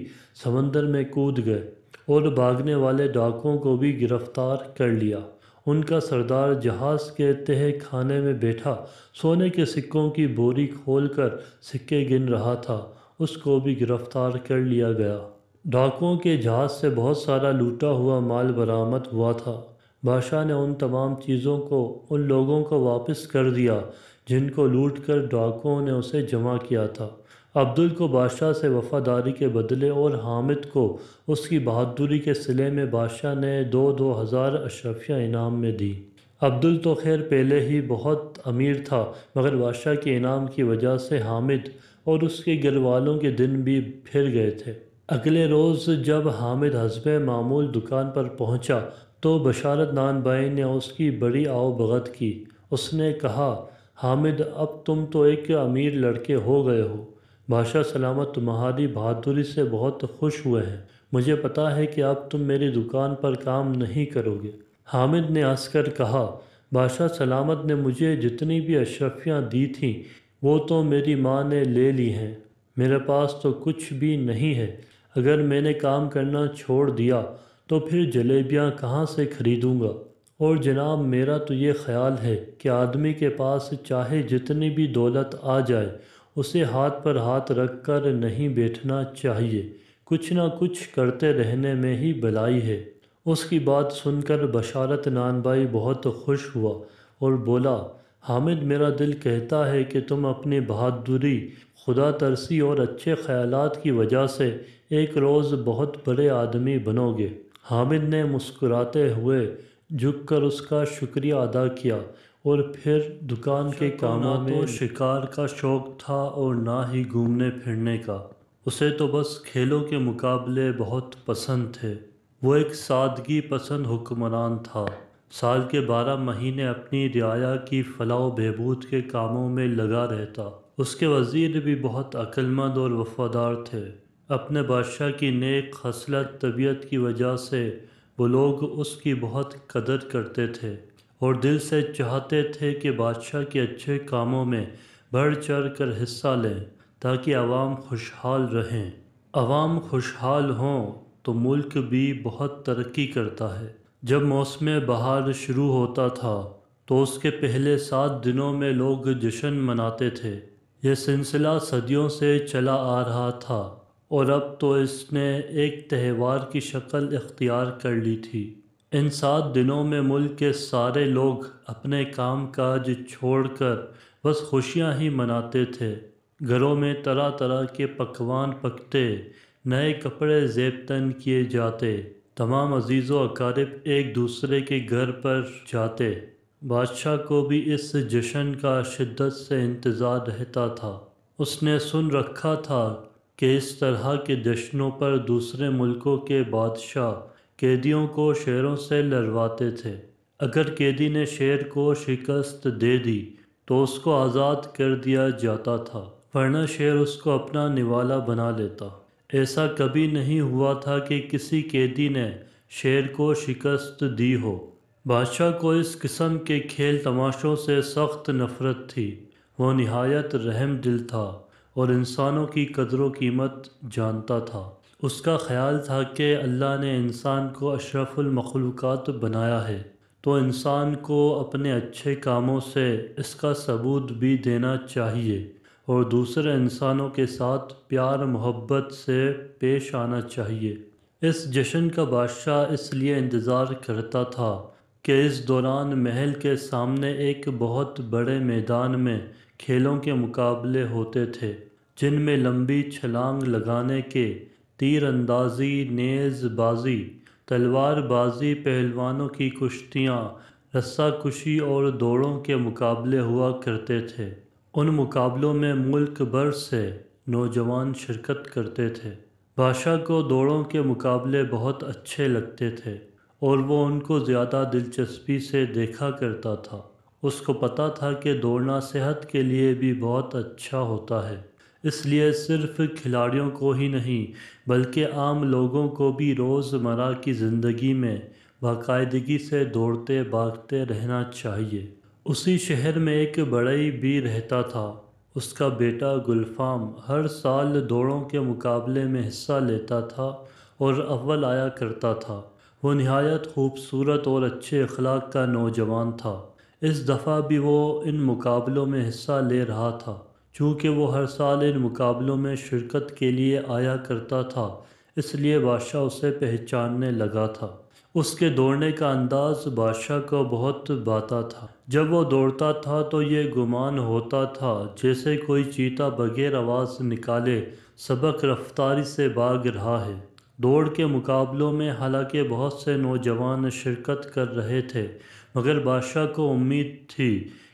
سمندر میں کود گئے اور بھاگنے والے ڈاکوؤں کو بھی گرفتار کر لیا۔ ان کا سردار جہاز کے تہہ خانے میں بیٹھا سونے کے سکوں کی بوری کھول کر سکے گن رہا تھا، اس کو بھی گرفتار کر لیا گیا۔ ڈاکوؤں کے جہاز سے بہت سارا لوٹا ہوا مال برآمد ہوا تھا۔ بادشاہ نے ان تمام چیزوں کو ان لوگوں کو واپس کر دیا جن کو لوٹ کر ڈاکوؤں نے اسے جمع کیا تھا۔ عبدل کو بادشاہ سے وفاداری کے بدلے اور حامد کو اس کی بہادری کے صلے میں بادشاہ نے 2,000 اشرفیاں انعام میں دی۔ عبدل تو خیر پہلے ہی بہت امیر تھا، مگر بادشاہ کے انعام کی وجہ سے حامد اور اس کے گھر والوں کے دن بھی پھر گئے تھے۔ اگلے روز جب حامد حسب معمول دکان پر پہنچا تو بشارت نان بھائی نے اس کی بڑی آؤ بھگت کی۔ اس نے کہا، حامد، اب تم تو ایک امیر لڑکے ہو گئے ہو۔ بادشاہ سلامت تمہاری بہادری سے بہت خوش ہوئے ہیں۔ مجھے پتہ ہے کہ اب تم میری دکان پر کام نہیں کرو گے۔ حامد نے ہنس کر کہا، بادشاہ سلامت نے مجھے جتنی بھی اشرفیاں دی تھیں وہ تو میری ماں نے لے لی ہیں، میرے پاس تو کچھ بھی نہیں ہے۔ اگر میں نے کام کرنا چھوڑ دیا تو پھر جلیبیاں کہاں سے خریدوں گا؟ اور جناب، میرا تو یہ خیال ہے کہ آدمی کے پاس چاہے جتنی بھی دولت آ جائے اسے ہاتھ پر ہاتھ رکھ کر نہیں بیٹھنا چاہیے، کچھ نہ کچھ کرتے رہنے میں ہی بھلائی ہے۔ اس کی بات سن کر بشارت نان بھائی بہت خوش ہوا اور بولا، حامد، میرا دل کہتا ہے کہ تم اپنی بہادری، خدا ترسی اور اچھے خیالات کی وجہ سے ایک روز بہت بڑے آدمی بنو گے۔ حامد نے مسکراتے ہوئے جھک کر اس کا شکریہ ادا کیا اور پھر دکان کے کاموں میں نہ تو شکار کا شوق تھا اور نہ ہی گھومنے پھرنے کا، اسے تو بس کھیلوں کے مقابلے بہت پسند تھے۔ وہ ایک سادگی پسند حکمران تھا، سال کے 12 مہینے اپنی رعایا کی فلاح و بہبود کے کاموں میں لگا رہتا۔ اس کے وزیر بھی بہت عقلمند اور وفادار تھے۔ اپنے بادشاہ کی نیک خصلت طبیعت کی وجہ سے وہ لوگ اس کی بہت قدر کرتے تھے اور دل سے چاہتے تھے کہ بادشاہ کے اچھے کاموں میں بڑھ چڑھ کر حصہ لیں تاکہ عوام خوشحال رہیں۔ عوام خوشحال ہوں تو ملک بھی بہت ترقی کرتا ہے۔ جب موسم بہار شروع ہوتا تھا تو اس کے پہلے 7 دنوں میں لوگ جشن مناتے تھے۔ یہ سلسلہ صدیوں سے چلا آ رہا تھا اور اب تو اس نے ایک تہوار کی شکل اختیار کر لی تھی۔ ان 7 دنوں میں ملک کے سارے لوگ اپنے کام کاج چھوڑ کر بس خوشیاں ہی مناتے تھے۔ گھروں میں طرح طرح کے پکوان پکتے، نئے کپڑے زیب تن کیے جاتے، تمام عزیز و اقارب ایک دوسرے کے گھر پر جاتے۔ بادشاہ کو بھی اس جشن کا شدت سے انتظار رہتا تھا۔ اس نے سن رکھا تھا کہ اس طرح کے جشنوں پر دوسرے ملکوں کے بادشاہ قیدیوں کو شیروں سے لڑواتے تھے۔ اگر قیدی نے شیر کو شکست دے دی تو اس کو آزاد کر دیا جاتا تھا، ورنہ شیر اس کو اپنا نوالا بنا لیتا۔ ایسا کبھی نہیں ہوا تھا کہ کسی قیدی نے شیر کو شکست دی ہو۔ بادشاہ کو اس قسم کے کھیل تماشوں سے سخت نفرت تھی۔ وہ نہایت رحم دل تھا اور انسانوں کی قدر و قیمت جانتا تھا۔ اس کا خیال تھا کہ اللہ نے انسان کو اشرف المخلوقات بنایا ہے تو انسان کو اپنے اچھے کاموں سے اس کا ثبوت بھی دینا چاہیے اور دوسرے انسانوں کے ساتھ پیار محبت سے پیش آنا چاہیے۔ اس جشن کا بادشاہ اس لیے انتظار کرتا تھا کہ اس دوران محل کے سامنے ایک بہت بڑے میدان میں کھیلوں کے مقابلے ہوتے تھے، جن میں لمبی چھلانگ لگانے کے، تیر اندازی، نیز بازی، تلوار بازی، پہلوانوں کی کشتیاں، رسہ کشی اور دوڑوں کے مقابلے ہوا کرتے تھے۔ ان مقابلوں میں ملک بھر سے نوجوان شرکت کرتے تھے۔ بادشاہ کو دوڑوں کے مقابلے بہت اچھے لگتے تھے اور وہ ان کو زیادہ دلچسپی سے دیکھا کرتا تھا۔ اس کو پتہ تھا کہ دوڑنا صحت کے لیے بھی بہت اچھا ہوتا ہے، اس لیے صرف کھلاڑیوں کو ہی نہیں بلکہ عام لوگوں کو بھی روز مرہ کی زندگی میں باقاعدگی سے دوڑتے بھاگتے رہنا چاہیے۔ اسی شہر میں ایک بڑئی بھی رہتا تھا۔ اس کا بیٹا گلفام ہر سال دوڑوں کے مقابلے میں حصہ لیتا تھا اور اول آیا کرتا تھا۔ وہ نہایت خوبصورت اور اچھے اخلاق کا نوجوان تھا۔ اس دفعہ بھی وہ ان مقابلوں میں حصہ لے رہا تھا۔ چونکہ وہ ہر سال ان مقابلوں میں شرکت کے لیے آیا کرتا تھا، اس لیے بادشاہ اسے پہچاننے لگا تھا اس کے دوڑنے کا انداز بادشاہ کو بہت بھاتا تھا۔ جب وہ دوڑتا تھا تو یہ گمان ہوتا تھا جیسے کوئی چیتا بغیر آواز نکالے سبک رفتاری سے بھاگ رہا ہے۔ دوڑ کے مقابلوں میں حالانکہ بہت سے نوجوان شرکت کر رہے تھے، مگر بادشاہ کو امید تھی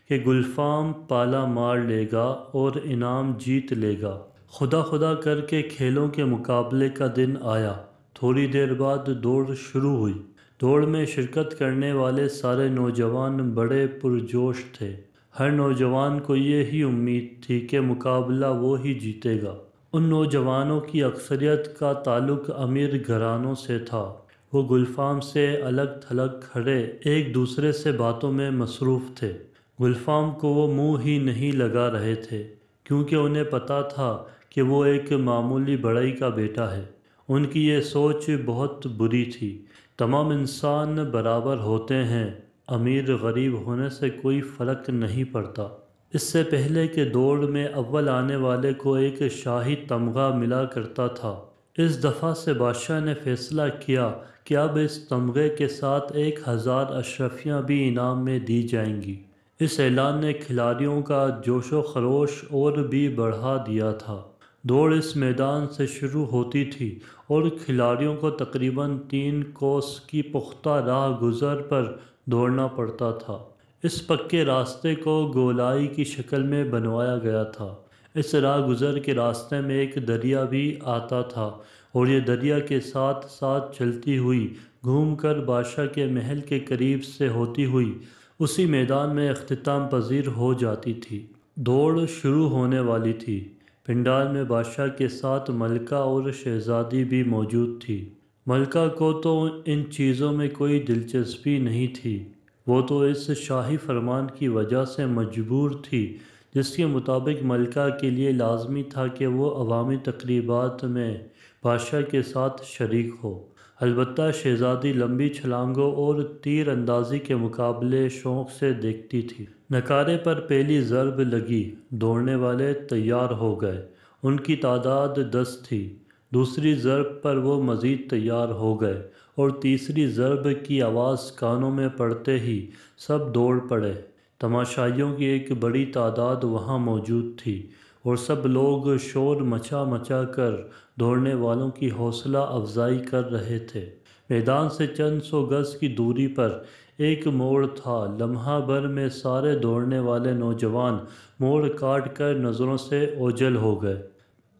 کہ گلفام پالا مار لے گا اور انعام جیت لے گا۔ خدا خدا کر کے کھیلوں کے مقابلے کا دن آیا۔ تھوڑی دیر بعد دوڑ شروع ہوئی۔ دوڑ میں شرکت کرنے والے سارے نوجوان بڑے پرجوش تھے۔ ہر نوجوان کو یہی امید تھی کہ مقابلہ وہ ہی جیتے گا۔ ان نوجوانوں کی اکثریت کا تعلق امیر گھرانوں سے تھا۔ وہ گلفام سے الگ تھلگ کھڑے ایک دوسرے سے باتوں میں مصروف تھے۔ گلفام کو وہ منہ ہی نہیں لگا رہے تھے، کیونکہ انہیں پتہ تھا کہ وہ ایک معمولی بڑھئی کا بیٹا ہے۔ ان کی یہ سوچ بہت بری تھی۔ تمام انسان برابر ہوتے ہیں، امیر غریب ہونے سے کوئی فرق نہیں پڑتا۔ اس سے پہلے کہ دوڑ میں اول آنے والے کو ایک شاہی تمغہ ملا کرتا تھا، اس دفعہ سے بادشاہ نے فیصلہ کیا کہ اب اس تمغے کے ساتھ 1000 اشرفیاں بھی انعام میں دی جائیں گی۔ اس اعلان نے کھلاڑیوں کا جوش و خروش اور بھی بڑھا دیا تھا۔ دوڑ اس میدان سے شروع ہوتی تھی اور کھلاڑیوں کو تقریباً 3 کوس کی پختہ راہ گزر پر دوڑنا پڑتا تھا۔ اس پکے راستے کو گولائی کی شکل میں بنوایا گیا تھا۔ اس راہ گزر کے راستے میں ایک دریا بھی آتا تھا اور یہ دریا کے ساتھ ساتھ چلتی ہوئی گھوم کر بادشاہ کے محل کے قریب سے ہوتی ہوئی اسی میدان میں اختتام پذیر ہو جاتی تھی۔ دوڑ شروع ہونے والی تھی۔ پنڈال میں بادشاہ کے ساتھ ملکہ اور شہزادی بھی موجود تھی۔ ملکہ کو تو ان چیزوں میں کوئی دلچسپی نہیں تھی۔ وہ تو اس شاہی فرمان کی وجہ سے مجبور تھی جس کے مطابق ملکہ کے لیے لازمی تھا کہ وہ عوامی تقریبات میں بادشاہ کے ساتھ شریک ہو۔ البتہ شہزادی لمبی چھلانگوں اور تیر اندازی کے مقابلے شوق سے دیکھتی تھی۔ نکارے پر پہلی ضرب لگی، دوڑنے والے تیار ہو گئے۔ ان کی تعداد 10 تھی۔ دوسری ضرب پر وہ مزید تیار ہو گئے اور تیسری ضرب کی آواز کانوں میں پڑتے ہی سب دوڑ پڑے۔ تماشائیوں کی ایک بڑی تعداد وہاں موجود تھی اور سب لوگ شور مچا مچا کر دوڑنے والوں کی حوصلہ افزائی کر رہے تھے۔ میدان سے چند سو گز کی دوری پر ایک موڑ تھا۔ لمحہ بھر میں سارے دوڑنے والے نوجوان موڑ کاٹ کر نظروں سے اوجھل ہو گئے۔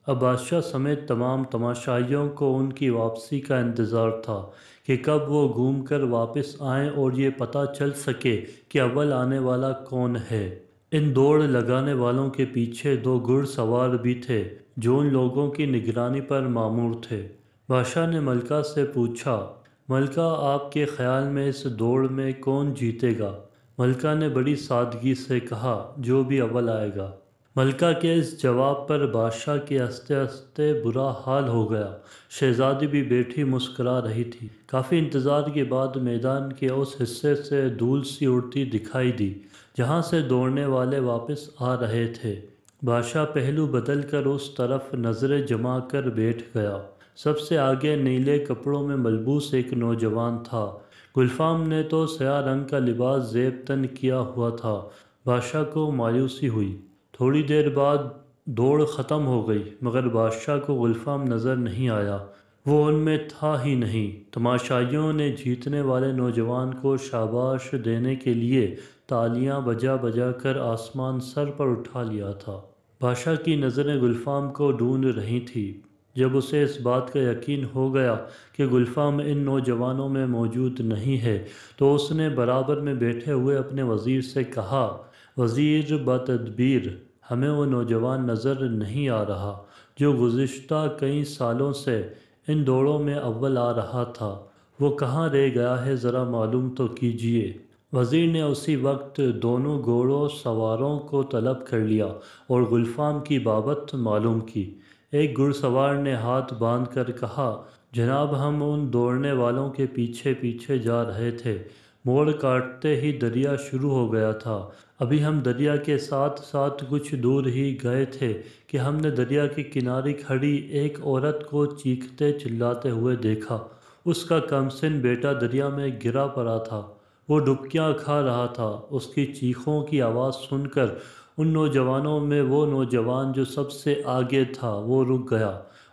اب بادشاہ سمیت تمام تماشائیوں کو ان کی واپسی کا انتظار تھا کہ کب وہ گھوم کر واپس آئیں اور یہ پتہ چل سکے کہ اول آنے والا کون ہے۔ ان دوڑ لگانے والوں کے پیچھے 2 گھڑ سوار بھی تھے جو ان لوگوں کی نگرانی پر مامور تھے۔ بادشاہ نے ملکہ سے پوچھا، ملکہ آپ کے خیال میں اس دوڑ میں کون جیتے گا؟ ملکہ نے بڑی سادگی سے کہا، جو بھی اول آئے گا۔ ملکہ کے اس جواب پر بادشاہ کے ہنستے ہنستے برا حال ہو گیا۔ شہزادی بھی بیٹھی مسکرا رہی تھی۔ کافی انتظار کے بعد میدان کے اس حصے سے دھول سی اڑتی دکھائی دی جہاں سے دوڑنے والے واپس آ رہے تھے۔ بادشاہ پہلو بدل کر اس طرف نظریں جما کر بیٹھ گیا۔ سب سے آگے نیلے کپڑوں میں ملبوس ایک نوجوان تھا۔ گلفام نے تو سیاہ رنگ کا لباس زیب تن کیا ہوا تھا۔ بادشاہ کو مایوسی ہوئی۔ تھوڑی دیر بعد دوڑ ختم ہو گئی مگر بادشاہ کو گلفام نظر نہیں آیا۔ وہ ان میں تھا ہی نہیں۔ تماشائیوں نے جیتنے والے نوجوان کو شاباش دینے کے لیے تالیاں بجا بجا کر آسمان سر پر اٹھا لیا تھا۔ بادشاہ کی نظریں گلفام کو ڈھونڈ رہی تھیں۔ جب اسے اس بات کا یقین ہو گیا کہ گلفام ان نوجوانوں میں موجود نہیں ہے تو اس نے برابر میں بیٹھے ہوئے اپنے وزیر سے کہا، وزیر بتدبیر، ہمیں وہ نوجوان نظر نہیں آ رہا جو گزشتہ کئی سالوں سے ان دوڑوں میں اول آ رہا تھا۔ وہ کہاں رہ گیا ہے، ذرا معلوم تو کیجیے۔ وزیر نے اسی وقت دونوں گھوڑوں سواروں کو طلب کر لیا اور گلفام کی بابت معلوم کی۔ ایک گھڑ سوار نے ہاتھ باندھ کر کہا، جناب ہم ان دوڑنے والوں کے پیچھے پیچھے جا رہے تھے۔ موڑ کاٹتے ہی دریا شروع ہو گیا تھا۔ ابھی ہم دریا کے ساتھ ساتھ کچھ دور ہی گئے تھے کہ ہم نے دریا کے کنارے کھڑی ایک عورت کو چیختے چلاتے ہوئے دیکھا۔ اس کا کمسن بیٹا دریا میں گرا پڑا تھا، وہ ڈبکیاں کھا رہا تھا۔ اس کی چیخوں کی آواز سن کر ان نوجوانوں میں وہ نوجوان جو سب سے آگے تھا وہ رک گیا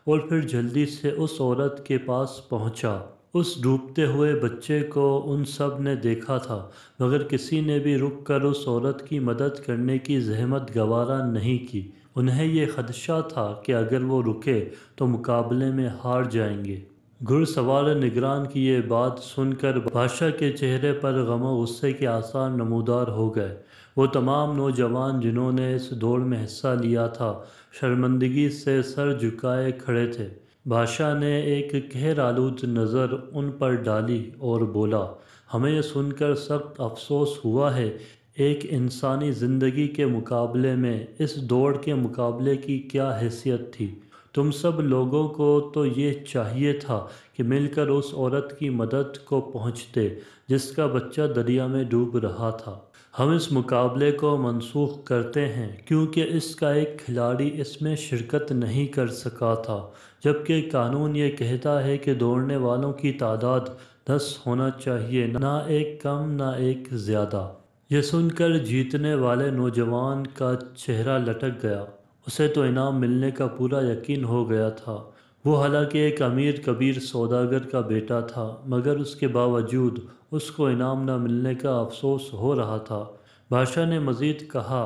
اور پھر جلدی سے اس عورت کے پاس پہنچا۔ اس ڈوبتے ہوئے بچے کو ان سب نے دیکھا تھا، مگر کسی نے بھی رک کر اس عورت کی مدد کرنے کی زحمت گوارا نہیں کی۔ انہیں یہ خدشہ تھا کہ اگر وہ رکے تو مقابلے میں ہار جائیں گے۔ گھڑ سوار نگران کی یہ بات سن کر بادشاہ کے چہرے پر غم و غصے کے آثار نمودار ہو گئے۔ وہ تمام نوجوان جنہوں نے اس دوڑ میں حصہ لیا تھا شرمندگی سے سر جھکائے کھڑے تھے۔ بادشاہ نے ایک قہر آلود نظر ان پر ڈالی اور بولا، ہمیں یہ سن کر سخت افسوس ہوا ہے، ایک انسانی زندگی کے مقابلے میں اس دوڑ کے مقابلے کی کیا حیثیت تھی؟ تم سب لوگوں کو تو یہ چاہیے تھا کہ مل کر اس عورت کی مدد کو پہنچتے جس کا بچہ دریا میں ڈوب رہا تھا۔ ہم اس مقابلے کو منسوخ کرتے ہیں کیونکہ اس کا ایک کھلاڑی اس میں شرکت نہیں کر سکا تھا، جبکہ قانون یہ کہتا ہے کہ دوڑنے والوں کی تعداد 10 ہونا چاہیے، نہ ایک کم نہ ایک زیادہ۔ یہ سن کر جیتنے والے نوجوان کا چہرہ لٹک گیا۔ اسے تو انعام ملنے کا پورا یقین ہو گیا تھا۔ وہ حالانکہ ایک امیر کبیر سوداگر کا بیٹا تھا، مگر اس کے باوجود اس کو انعام نہ ملنے کا افسوس ہو رہا تھا۔ بادشاہ نے مزید کہا،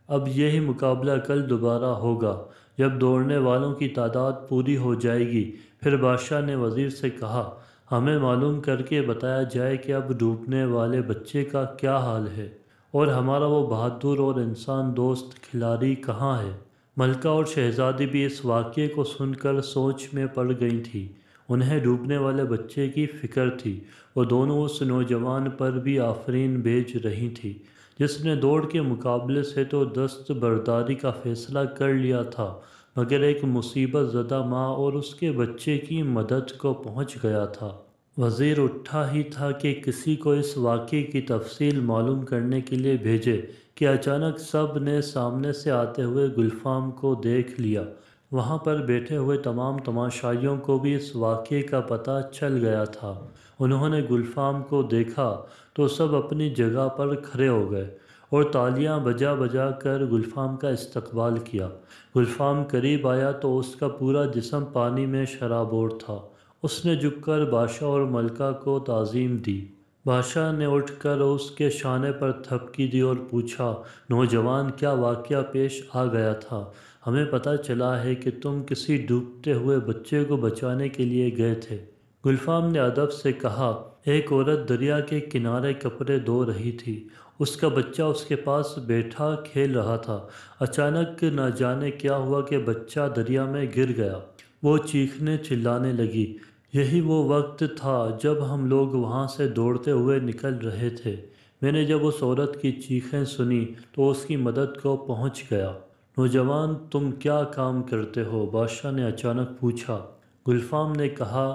اب یہی مقابلہ کل دوبارہ ہوگا جب دوڑنے والوں کی تعداد پوری ہو جائے گی۔ پھر بادشاہ نے وزیر سے کہا، ہمیں معلوم کر کے بتایا جائے کہ اب ڈوبنے والے بچے کا کیا حال ہے اور ہمارا وہ بہادر اور انسان دوست کھلاڑی کہاں ہے؟ ملکہ اور شہزادی بھی اس واقعے کو سن کر سوچ میں پڑ گئی تھیں۔ انہیں ڈوبنے والے بچے کی فکر تھی۔ وہ دونوں اس نوجوان پر بھی آفرین بھیج رہی تھیں جس نے دوڑ کے مقابلے سے تو دستبرداری کا فیصلہ کر لیا تھا، مگر ایک مصیبت زدہ ماں اور اس کے بچے کی مدد کو پہنچ گیا تھا۔ وزیر اٹھا ہی تھا کہ کسی کو اس واقعے کی تفصیل معلوم کرنے کے لیے بھیجے کہ اچانک سب نے سامنے سے آتے ہوئے گلفام کو دیکھ لیا۔ وہاں پر بیٹھے ہوئے تمام تماشائیوں کو بھی اس واقعے کا پتہ چل گیا تھا۔ انہوں نے گلفام کو دیکھا تو سب اپنی جگہ پر کھڑے ہو گئے اور تالیاں بجا بجا کر گلفام کا استقبال کیا۔ گلفام قریب آیا تو اس کا پورا جسم پانی میں شرابور تھا۔ اس نے جھک کر بادشاہ اور ملکہ کو تعظیم دی۔ بادشاہ نے اٹھ کر اس کے شانے پر تھپکی دی اور پوچھا، نوجوان، کیا واقعہ پیش آ گیا تھا؟ ہمیں پتہ چلا ہے کہ تم کسی ڈوبتے ہوئے بچے کو بچانے کے لیے گئے تھے۔ گلفام نے ادب سے کہا، ایک عورت دریا کے کنارے کپڑے دھو رہی تھی۔ اس کا بچہ اس کے پاس بیٹھا کھیل رہا تھا۔ اچانک نہ جانے کیا ہوا کہ بچہ دریا میں گر گیا۔ وہ چیخنے چلانے لگی۔ یہی وہ وقت تھا جب ہم لوگ وہاں سے دوڑتے ہوئے نکل رہے تھے۔ میں نے جب اس عورت کی چیخیں سنی تو اس کی مدد کو پہنچ گیا۔ نوجوان، تم کیا کام کرتے ہو؟ بادشاہ نے اچانک پوچھا۔ گلفام نے کہا،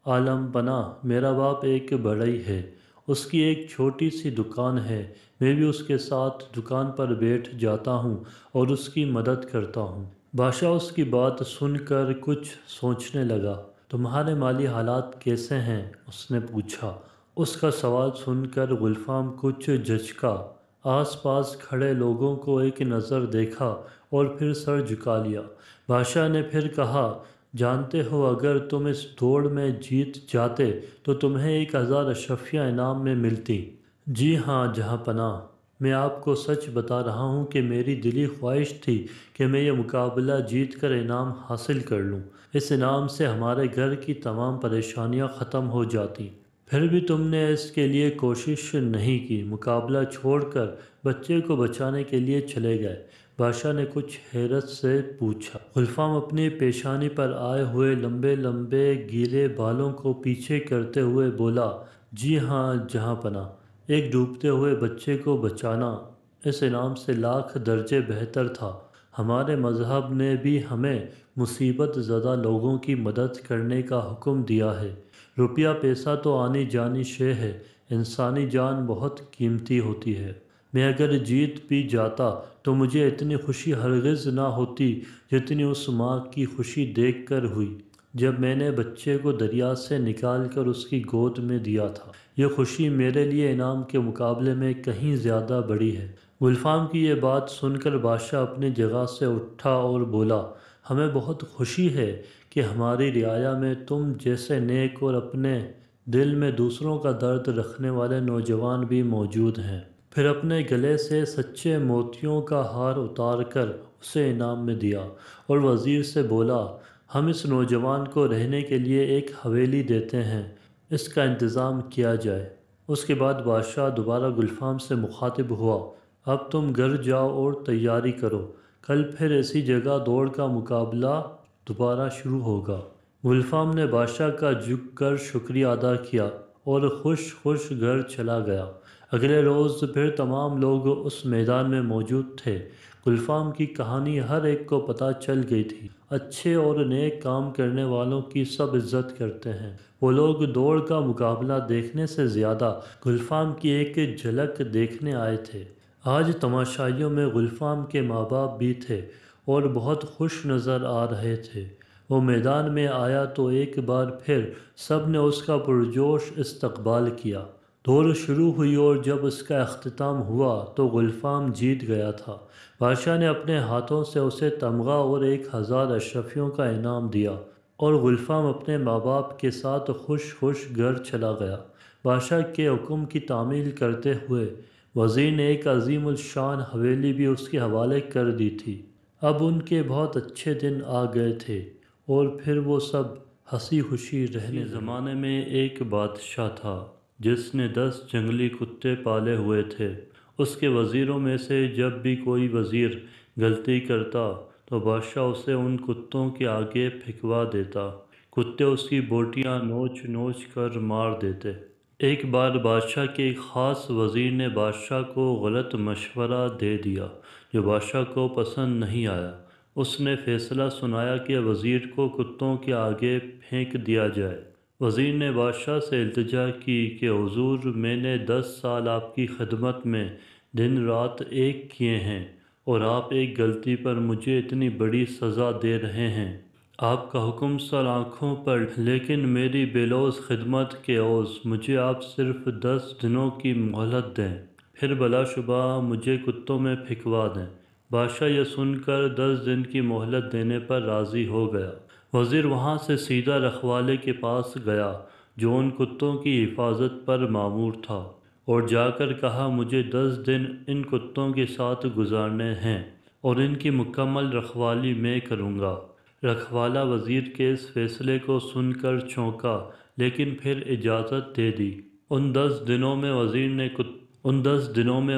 عالم پناہ، میرا باپ ایک بڑھئی ہے، اس کی ایک چھوٹی سی دکان ہے، میں بھی اس کے ساتھ دکان پر بیٹھ جاتا ہوں اور اس کی مدد کرتا ہوں۔ بادشاہ اس کی بات سن کر کچھ سوچنے لگا۔ تمہارے مالی حالات کیسے ہیں؟ اس نے پوچھا۔ اس کا سوال سن کر گلفام کچھ جھجکا، آس پاس کھڑے لوگوں کو ایک نظر دیکھا اور پھر سر جھکا لیا۔ بادشاہ نے پھر کہا، جانتے ہو اگر تم اس دوڑ میں جیت جاتے تو تمہیں 1000 اشرفیاں انعام میں ملتی۔ جی ہاں جہاں پناہ، میں آپ کو سچ بتا رہا ہوں کہ میری دلی خواہش تھی کہ میں یہ مقابلہ جیت کر انعام حاصل کر لوں۔ اس انعام سے ہمارے گھر کی تمام پریشانیاں ختم ہو جاتیں۔ پھر بھی تم نے اس کے لیے کوشش نہیں کی، مقابلہ چھوڑ کر بچے کو بچانے کے لیے چلے گئے۔ بادشاہ نے کچھ حیرت سے پوچھا۔ گلفام اپنی پیشانی پر آئے ہوئے لمبے لمبے گیلے بالوں کو پیچھے کرتے ہوئے بولا، جی ہاں جہاں پناہ، ایک ڈوبتے ہوئے بچے کو بچانا اس انعام سے لاکھ درجے بہتر تھا۔ ہمارے مذہب نے بھی ہمیں مصیبت زدہ لوگوں کی مدد کرنے کا حکم دیا ہے۔ روپیہ پیسہ تو آنی جانی شے ہے، انسانی جان بہت قیمتی ہوتی ہے۔ میں اگر جیت بھی جاتا تو مجھے اتنی خوشی ہرگز نہ ہوتی جتنی اس ماں کی خوشی دیکھ کر ہوئی۔ جب میں نے بچے کو دریا سے نکال کر اس کی گود میں دیا تھا۔ یہ خوشی میرے لیے انعام کے مقابلے میں کہیں زیادہ بڑی ہے۔ گلفام کی یہ بات سن کر بادشاہ اپنی جگہ سے اٹھا اور بولا، ہمیں بہت خوشی ہے کہ ہماری رعایا میں تم جیسے نیک اور اپنے دل میں دوسروں کا درد رکھنے والے نوجوان بھی موجود ہیں۔ پھر اپنے گلے سے سچے موتیوں کا ہار اتار کر اسے انعام میں دیا اور وزیر سے بولا، ہم اس نوجوان کو رہنے کے لیے ایک حویلی دیتے ہیں، اس کا انتظام کیا جائے۔ اس کے بعد بادشاہ دوبارہ گلفام سے مخاطب ہوا، اب تم گھر جاؤ اور تیاری کرو، کل پھر اسی جگہ دوڑ کا مقابلہ دوبارہ شروع ہوگا۔ گلفام نے بادشاہ کا جھک کر شکریہ ادا کیا اور خوش خوش گھر چلا گیا۔ اگلے روز پھر تمام لوگ اس میدان میں موجود تھے۔ گلفام کی کہانی ہر ایک کو پتہ چل گئی تھی۔ اچھے اور نیک کام کرنے والوں کی سب عزت کرتے ہیں۔ وہ لوگ دوڑ کا مقابلہ دیکھنے سے زیادہ گلفام کی ایک جھلک دیکھنے آئے تھے۔ آج تماشائیوں میں گلفام کے ماں باپ بھی تھے اور بہت خوش نظر آ رہے تھے۔ وہ میدان میں آیا تو ایک بار پھر سب نے اس کا پرجوش استقبال کیا۔ دوڑ شروع ہوئی اور جب اس کا اختتام ہوا تو گلفام جیت گیا تھا۔ بادشاہ نے اپنے ہاتھوں سے اسے تمغہ اور 1000 اشرفیوں کا انعام دیا اور گلفام اپنے ماں باپ کے ساتھ خوش خوش گھر چلا گیا۔ بادشاہ کے حکم کی تعمیل کرتے ہوئے وزیر نے ایک عظیم الشان حویلی بھی اس کے حوالے کر دی تھی۔ اب ان کے بہت اچھے دن آ گئے تھے اور پھر وہ سب ہنسی خوشی رہنے لگے۔ زمانے میں ایک بادشاہ تھا جس نے 10 جنگلی کتے پالے ہوئے تھے۔ اس کے وزیروں میں سے جب بھی کوئی وزیر غلطی کرتا تو بادشاہ اسے ان کتوں کے آگے پھینکوا دیتا۔ کتے اس کی بوٹیاں نوچ نوچ کر مار دیتے۔ ایک بار بادشاہ کے ایک خاص وزیر نے بادشاہ کو غلط مشورہ دے دیا جو بادشاہ کو پسند نہیں آیا۔ اس نے فیصلہ سنایا کہ وزیر کو کتوں کے آگے پھینک دیا جائے۔ وزیر نے بادشاہ سے التجا کی کہ حضور، میں نے 10 سال آپ کی خدمت میں دن رات ایک کیے ہیں اور آپ ایک غلطی پر مجھے اتنی بڑی سزا دے رہے ہیں۔ آپ کا حکم سر آنکھوں پر، لیکن میری بے لوث خدمت کے عوض مجھے آپ صرف 10 دنوں کی مہلت دیں، پھر بلا شبہ مجھے کتوں میں پھینکوا دیں۔ بادشاہ یہ سن کر 10 دن کی مہلت دینے پر راضی ہو گیا۔ وزیر وہاں سے سیدھا رکھوالے کے پاس گیا جو ان کتوں کی حفاظت پر مامور تھا اور جا کر کہا، مجھے 10 دن ان کتوں کے ساتھ گزارنے ہیں اور ان کی مکمل رکھوالی میں کروں گا۔ رکھوالا وزیر کے اس فیصلے کو سن کر چونکا لیکن پھر اجازت دے دی۔ ان 10 دنوں میں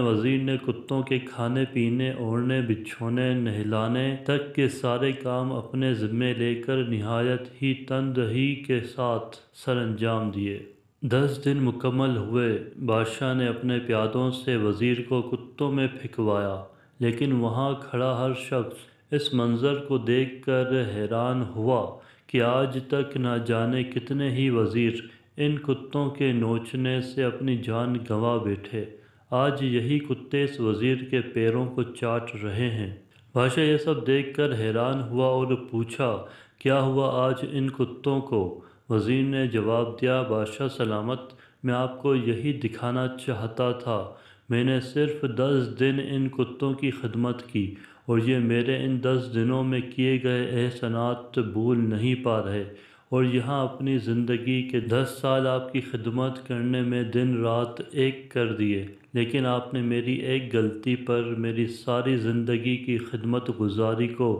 وزیر نے کتوں کے کھانے پینے، اوڑھنے بچھونے، نہلانے تک کے سارے کام اپنے ذمے لے کر نہایت ہی تندہی کے ساتھ سر انجام دیے۔ 10 دن مکمل ہوئے۔ بادشاہ نے اپنے پیادوں سے وزیر کو کتوں میں پھینکوایا، لیکن وہاں کھڑا ہر شخص اس منظر کو دیکھ کر حیران ہوا کہ آج تک نہ جانے کتنے ہی وزیر ان کتوں کے نوچنے سے اپنی جان گنوا بیٹھے۔ آج یہی کتے اس وزیر کے پیروں کو چاٹ رہے ہیں۔ بادشاہ یہ سب دیکھ کر حیران ہوا اور پوچھا، کیا ہوا آج ان کتوں کو؟ وزیر نے جواب دیا، بادشاہ سلامت، میں آپ کو یہی دکھانا چاہتا تھا۔ میں نے صرف 10 دن ان کتوں کی خدمت کی اور یہ میرے ان 10 دنوں میں کیے گئے احسانات بھول نہیں پا رہے، اور یہاں اپنی زندگی کے 10 سال آپ کی خدمت کرنے میں دن رات ایک کر دیے، لیکن آپ نے میری ایک غلطی پر میری ساری زندگی کی خدمت گزاری کو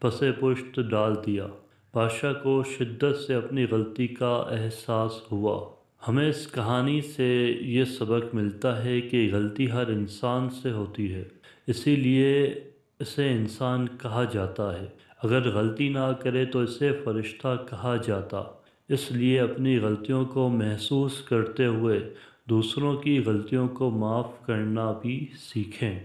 پس پشت ڈال دیا۔ بادشاہ کو شدت سے اپنی غلطی کا احساس ہوا۔ ہمیں اس کہانی سے یہ سبق ملتا ہے کہ غلطی ہر انسان سے ہوتی ہے، اسی لیے اسے انسان کہا جاتا ہے۔ اگر غلطی نہ کرے تو اسے فرشتہ کہا جاتا۔ اس لیے اپنی غلطیوں کو محسوس کرتے ہوئے دوسروں کی غلطیوں کو معاف کرنا بھی سیکھیں۔